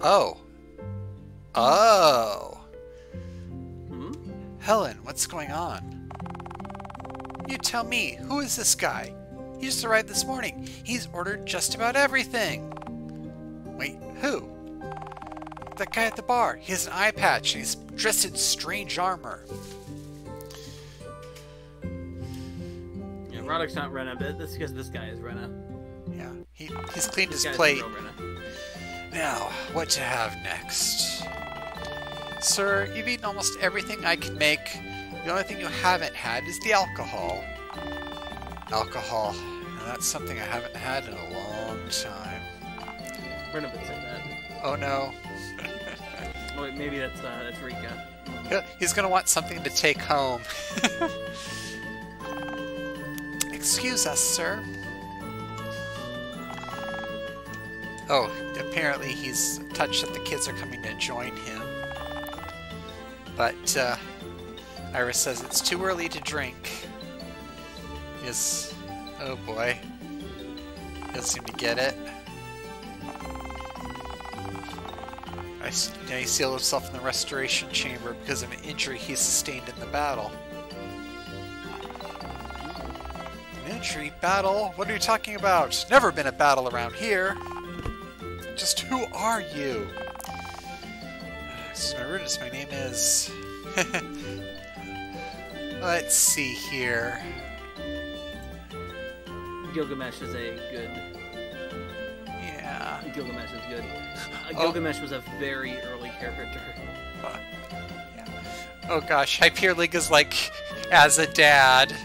Oh. Oh. Hmm? Helen, what's going on? You tell me, who is this guy? He just arrived this morning. He's ordered just about everything. Wait, who? That guy at the bar. He has an eye patch and he's dressed in strange armor. Yeah, Roddick's not Rena, but that's because this guy is Rena. Yeah, he's cleaned his This guy's plate. the real Rena. Now, what to have next? Sir, you've eaten almost everything I can make. The only thing you haven't had is the alcohol. Alcohol. Now that's something I haven't had in a long time. Rena would say that. Oh no. Oh wait, maybe that's Rika. He's gonna want something to take home. Excuse us, sir. Oh, apparently he's touched that the kids are coming to join him. But Iris says it's too early to drink. Yes. Oh boy. He doesn't seem to get it. Now he sealed himself in the restoration chamber because of an injury he sustained in the battle. An injury? Battle? What are you talking about? Never been a battle around here. Just who are you? This is my roots. My name is... Let's see here. Gilgamesh is a good... Yeah. Gilgamesh is good. Gilgamesh was a very early character. Yeah. Oh gosh, Hyperion League is like, as a dad.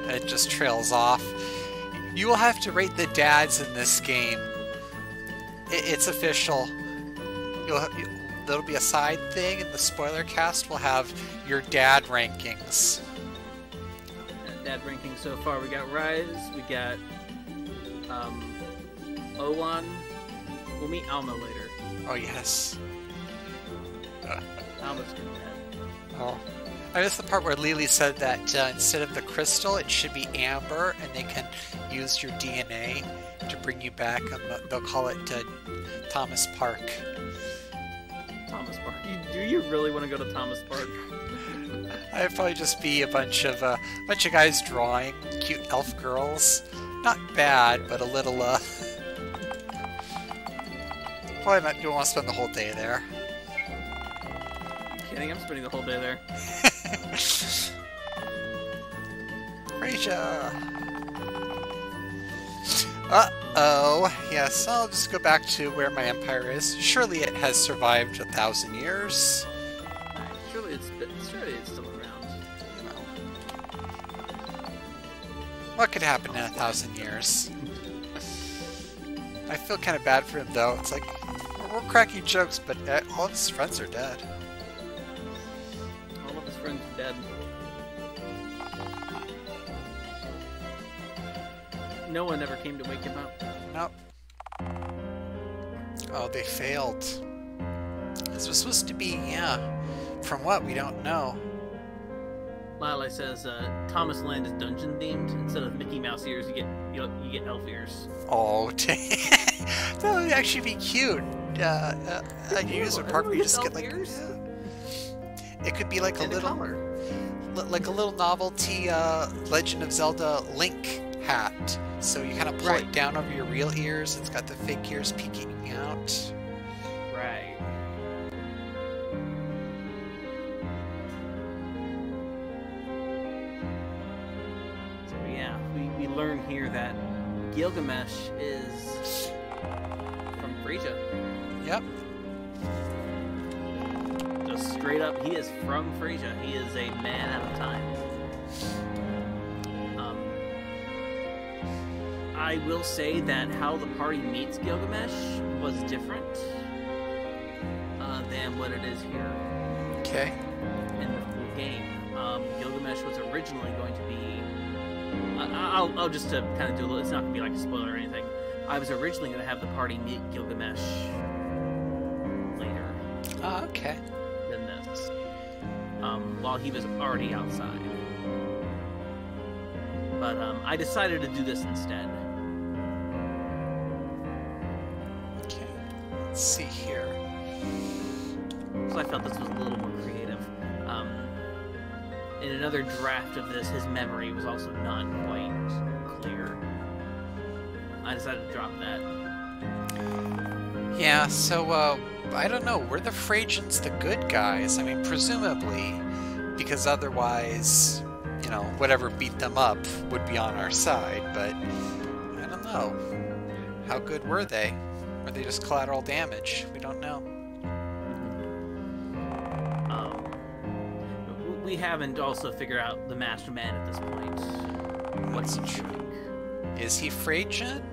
It just trails off. You will have to rate the dads in this game. It's official. There'll be a side thing, and the spoiler cast will have your dad rankings. Dad rankings so far. We got Rise, we got Owan. We'll meet Alma later. Oh yes. Alma's good dad. Oh. I missed the part where Lily said that instead of the crystal, it should be amber, and they can use your DNA to bring you back. They'll call it Thomas Park. Thomas Park. Do you really want to go to Thomas Park? I'd probably just be a bunch of guys drawing cute elf girls. Not bad, but a little. Probably not. You want to spend the whole day there. Kidding? I'm spending the whole day there. Frasier. Uh-oh. Yes, I'll just go back to where my empire is. Surely it has survived 1,000 years. Surely it's still around. You know. What could happen in 1,000 years? I feel kind of bad for him, though. It's like, we're cracking jokes, but all of his friends are dead. All of his friends are dead. No one ever came to wake him up. Nope. Oh, they failed. This was supposed to be, yeah. From what? We don't know. Lyle says Thomas Land is dungeon themed. Instead of Mickey Mouse ears, you get elf ears. Oh, that would actually be cute. You use a park where you just get like. Ears? It could be like a little novelty Legend of Zelda Link hat. So you kind of pull it down over your real ears. It's got the fake ears peeking out. Right. So yeah, we learn here that Gilgamesh is from Frisia. Yep. Just straight up, he is from Frisia. He is a man out of time. I will say that how the party meets Gilgamesh was different than what it is here. Okay. In the full game. Gilgamesh was originally going to be... I'll just to kind of do a little... It's not going to be like a spoiler or anything. I was originally going to have the party meet Gilgamesh later. Oh, okay. Than this. While he was already outside. But I decided to do this instead. Let's see here. So I felt this was a little more creative. In another draft of this, his memory was also not quite clear. I decided to drop that. Yeah, so, I don't know. Were the Frasians the good guys? I mean, presumably, because otherwise, you know, whatever beat them up would be on our side, but I don't know. How good were they? Or they just collateral damage? We don't know. We haven't also figured out the Master Man at this point. What's he doing? Is he Frasian?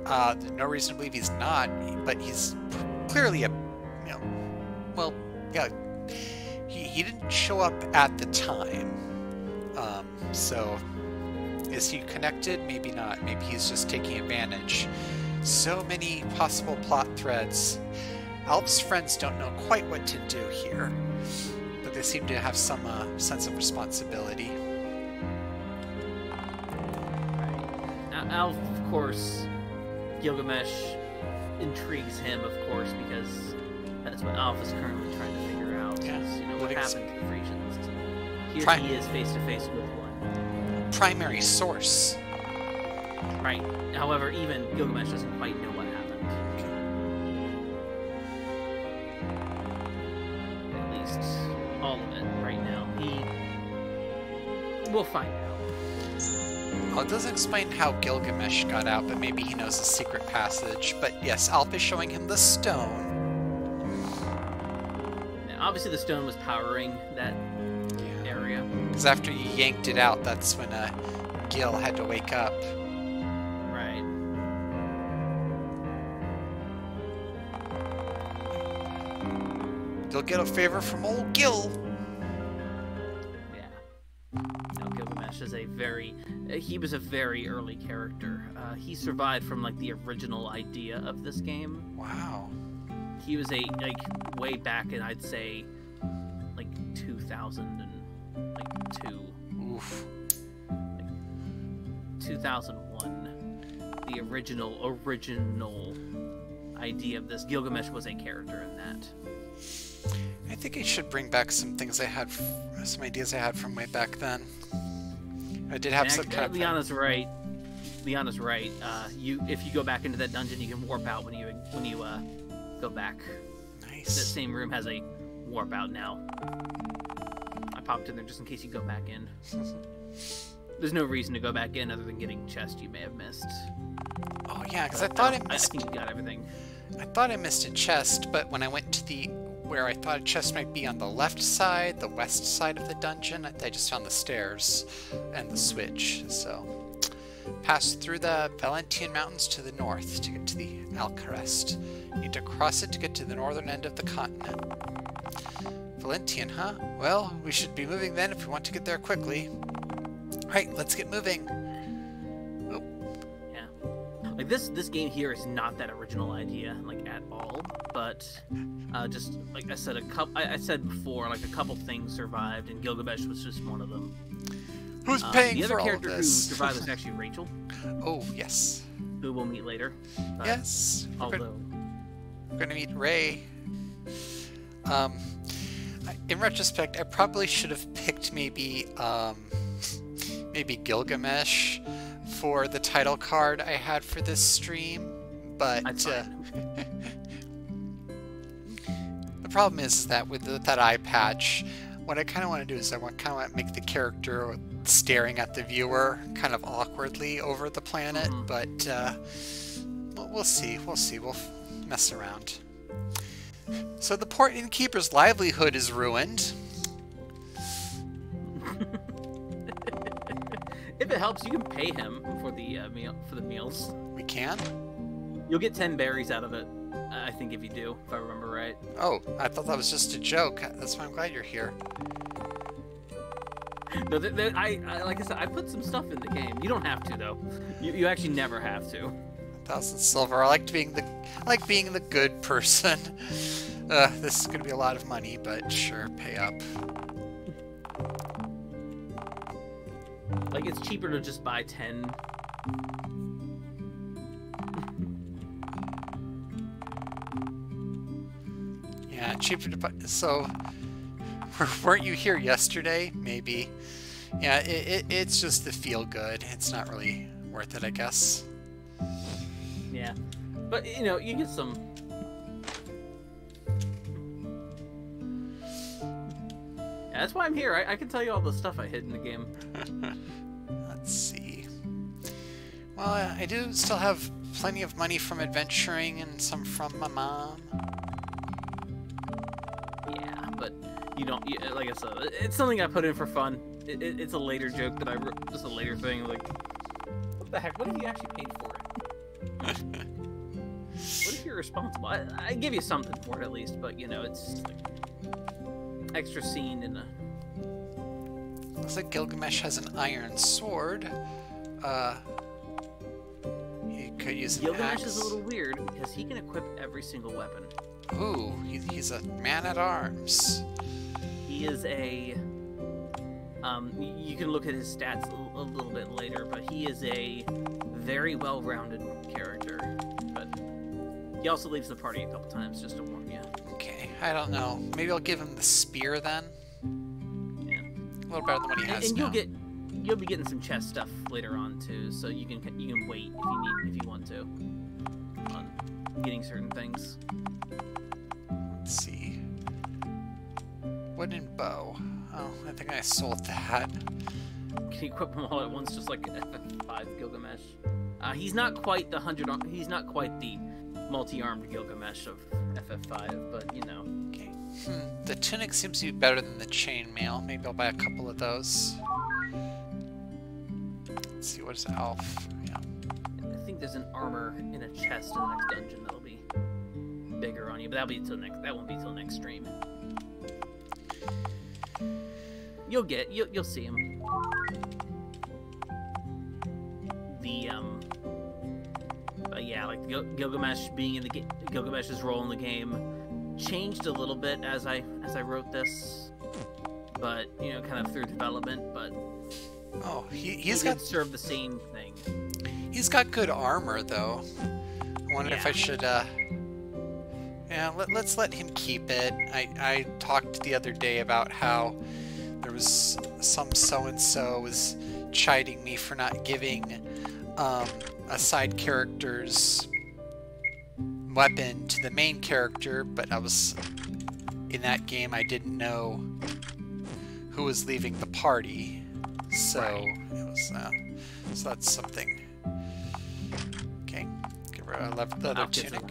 There's no reason to believe he's not, but he's clearly a, you know, well, yeah, he didn't show up at the time. So, is he connected? Maybe not. Maybe he's just taking advantage. So many possible plot threads. Alp's friends don't know quite what to do here, but they seem to have some sense of responsibility. Right. Alf, of course, Gilgamesh intrigues him, of course, because that's what Alf is currently trying to figure out. Yeah. Is, you know, what happened to the Frisians. Here he is face to face with one. Primary source. Right. However, even Gilgamesh doesn't quite know what happened. At least all of it right now. We'll find out. Well, it doesn't explain how Gilgamesh got out, but maybe he knows a secret passage. But yes, Alp is showing him the stone. Now, obviously the stone was powering that area. Because after you yanked it out, that's when Gil had to wake up. Right. You'll get a favor from old Gil. Yeah. Now Gilgamesh is he was a very early character. He survived from like the original idea of this game. Wow. He was way back in, I'd say, like 2002. Oof. Like 2001. The original idea of this. Gilgamesh was a character in that. I think I should bring back some things some ideas I had from way back then. I did have some kind of... Liana's right. If you go back into that dungeon, you can warp out when you go back. Nice. That same room has a warp out now. I popped in there just in case you go back in. There's no reason to go back in other than getting a chest you may have missed. Oh yeah, because I thought I missed... I think you got everything. I thought I missed a chest, but when I went to where I thought a chest might be on the left side, the west side of the dungeon, I just found the stairs and the switch, so... Pass through the Valentian Mountains to the north to get to the Alcarest. Need to cross it to get to the northern end of the continent. Valentian, huh? Well, we should be moving then if we want to get there quickly. Alright, let's get moving. Oh. Yeah. Like this game here is not that original idea, like at all. But just like I said, I said before, like a couple things survived, and Gilgamesh was just one of them. Who's paying the for other all character of who this? survived was actually Rachel. Oh yes. Who we'll meet later. Yes. Although we're gonna meet Ray. In retrospect, I probably should have picked maybe Gilgamesh for the title card I had for this stream, but the problem is that with that eye patch, what I kind of want to do is I kind of want to make the character staring at the viewer kind of awkwardly over the planet, but we'll see. We'll mess around. So the port innkeeper's livelihood is ruined. If it helps, you can pay him for the meals. We can? You'll get 10 berries out of it, I think, if you do, if I remember right. Oh, I thought that was just a joke. That's why I'm glad you're here. No, like I said, I put some stuff in the game. You don't have to, though. You actually never have to. 1,000 silver. I like being the good person. This is gonna be a lot of money, but sure, pay up. Like, it's cheaper to just buy 10. Yeah, cheaper to buy. So, weren't you here yesterday? Maybe. Yeah, it's just the feel good. It's not really worth it, I guess. Yeah, but you know, you get some. Yeah, that's why I'm here. I can tell you all the stuff I hid in the game. Let's see. Well, I do still have plenty of money from adventuring and some from my mom. Yeah, but you don't. Like I said, it's something I put in for fun. It's a later joke that I wrote. Just a later thing. Like, what the heck? What if you actually paid for it? What if you're responsible? I give you something for it at least, but you know, it's like extra scene in a. Looks like Gilgamesh has an iron sword. He could use an Gilgamesh axe. is a little weird because he can equip every single weapon. Ooh, he's a man at arms. He is a. You can look at his stats a little bit later, but he is a very well-rounded character. But he also leaves the party a couple times, just to warn you. Okay, I don't know. Maybe I'll give him the spear then. Yeah, a little better than what he has and now. you'll be getting some chest stuff later on too, so you can wait if you want to on getting certain things. Let's see. Wooden bow. Oh, I think I sold that. Can you equip them all at once, just like FF5 Gilgamesh? He's not quite the He's not quite the multi-armed Gilgamesh of FF5, but you know. Okay. The tunic seems to be better than the chainmail. Maybe I'll buy a couple of those. Let's see, what is Elf? Yeah. I think there's an armor in a chest in the next dungeon that'll be bigger on you, but that'll be till next. That won't be till next stream. You'll see him. Yeah, like Gilgamesh being in the Gilgamesh's role in the game changed a little bit as I wrote this, but you know, kind of through development. But oh, he did serve the same thing. He's got good armor though. I wonder if I should yeah, let's let him keep it. I talked the other day about how there was some so-and-so was chiding me for not giving a side character's weapon to the main character, but I was in that game I didn't know who was leaving the party, so it was so that's something. Okay, give her a leather tunic.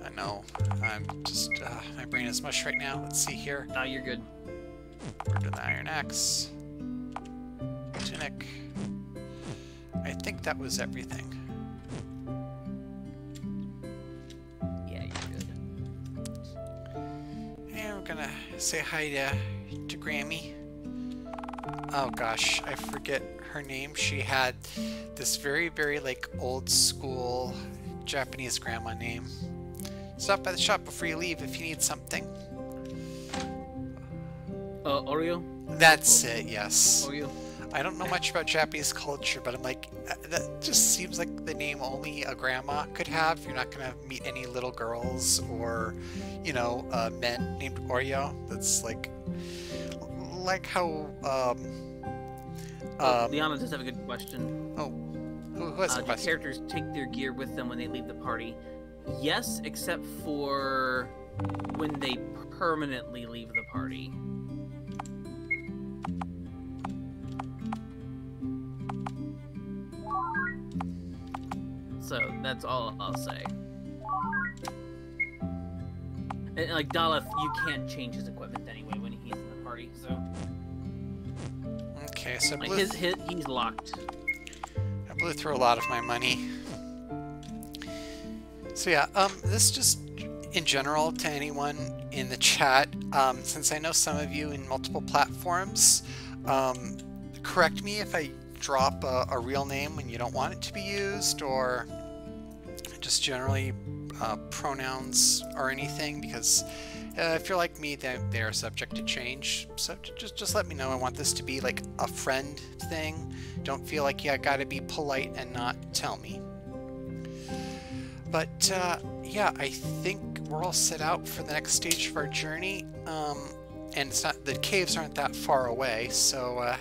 I know, I'm just my brain is mush right now. Let's see here. No, you're good. We're doing the iron axe. Tunic. I think that was everything. Yeah, you're good. And we're gonna say hi to Grammy. oh gosh, I forget her name. She had this very, very like old school Japanese grandma name. Stop by the shop before you leave if you need something. Oreo? That's it, yes. Oreo? I don't know much about Japanese culture, but I'm like, that just seems like the name only a grandma could have. You're not going to meet any little girls or, you know, men named Oreo. That's like how, Liana does have a good question. Oh, who has a question? Do characters take their gear with them when they leave the party? Yes, except for when they permanently leave the party. So that's all I'll say. And like Daleth, you can't change his equipment anyway when he's in the party. So okay, so like Blue, he's locked. I blew through a lot of my money. So yeah, this just in general to anyone in the chat, since I know some of you in multiple platforms, correct me if I drop a real name when you don't want it to be used, or just generally pronouns or anything, because if you're like me, they are subject to change. So just let me know. I want this to be like a friend thing. Don't feel like you gotta be polite and not tell me. But yeah, I think we're all set out for the next stage of our journey. And it's not, the caves aren't that far away, so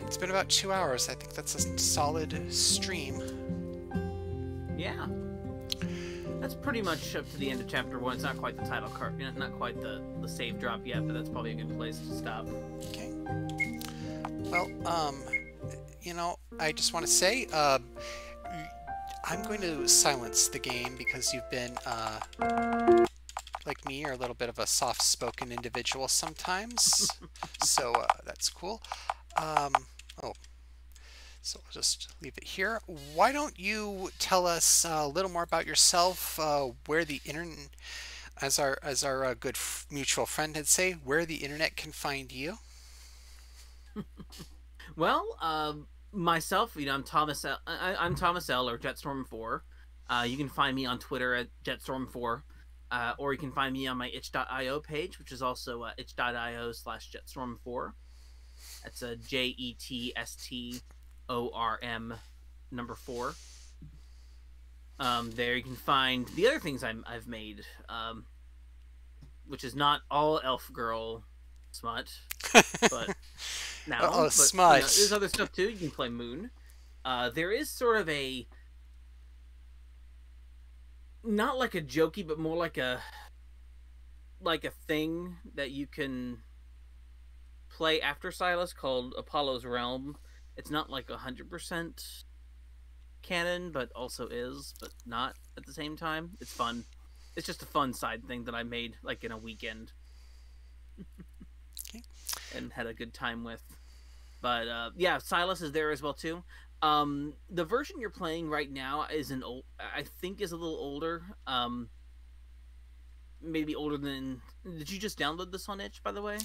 it's been about 2 hours. I think that's a solid stream. Yeah. That's pretty much up to the end of chapter 1. It's not quite the title card, not quite the save drop yet, but that's probably a good place to stop. Okay. Well, you know, I just want to say, I'm going to silence the game because you've been, like me, you're a little bit of a soft-spoken individual sometimes. So that's cool. Oh, so I'll just leave it here. Why don't you tell us a little more about yourself, where the internet, as our good mutual friend had say, where the internet can find you? Well, myself, you know, I'm Thomas L. I'm Thomas L. or Jetstorm4. You can find me on Twitter at Jetstorm4, or you can find me on my itch.io page, which is also itch.io/Jetstorm4. That's a JETSTORM number 4. There you can find the other things I've made, which is not all elf girl smut, but now smut. You know, there's other stuff too. You can play Moon. There is sort of a, not like a jokey, but more like a thing that you can play after Silus called Apollo's Realm. It's not like 100% canon, but also is, but not at the same time. It's fun. It's just a fun side thing that I made like in a weekend. Okay. And had a good time with. But yeah, Silus is there as well too. The version you're playing right now is I think is a little older. Maybe older than. Did you just download this on itch, by the way?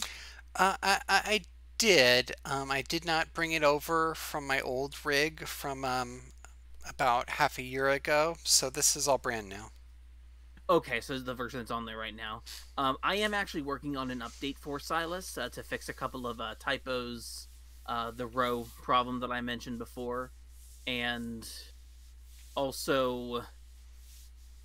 I did. I did not bring it over from my old rig from about half a year ago, so this is all brand new. Okay, so this is the version that's on there right now. I am actually working on an update for Silus to fix a couple of typos, the row problem that I mentioned before, and also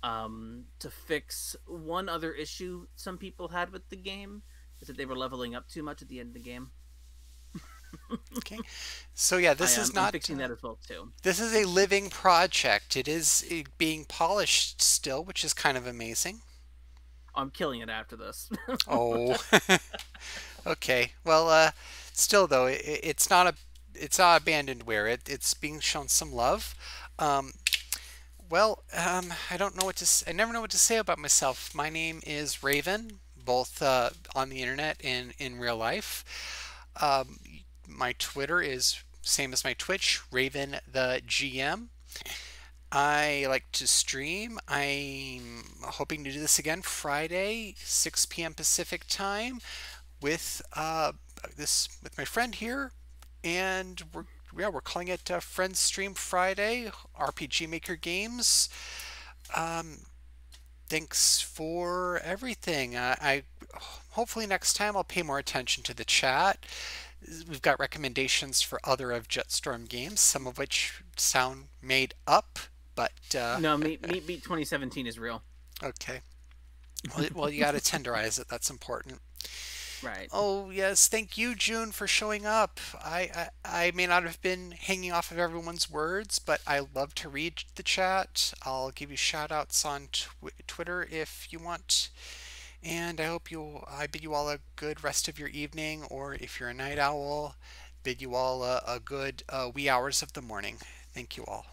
to fix one other issue some people had with the game, is that they were leveling up too much at the end of the game. Okay, so yeah, this is not I'm fixing that as well too. This is a living project. It is being polished still, which is kind of amazing. I'm killing it after this. Oh, okay. Well, still though, it's not abandonedware. It's being shown some love. Well, I don't know what to. I never know what to say about myself. My name is Raven, both on the internet and in real life. My Twitter is same as my Twitch, Raven the GM. I like to stream. I'm hoping to do this again Friday, 6 p.m. Pacific time, with my friend here, and we're calling it Friendstream Friday, RPG Maker Games. Thanks for everything. I hopefully next time I'll pay more attention to the chat. We've got recommendations for other of Jetstorm games, some of which sound made up, but No, Meat Beat 2017 is real. Okay. Well, you got to tenderize it. That's important. Right. Oh yes, thank you, June, for showing up. I may not have been hanging off of everyone's words, but I love to read the chat. I'll give you shout outs on Twitter if you want. And I bid you all a good rest of your evening, or if you're a night owl, bid you all a good wee hours of the morning. Thank you all.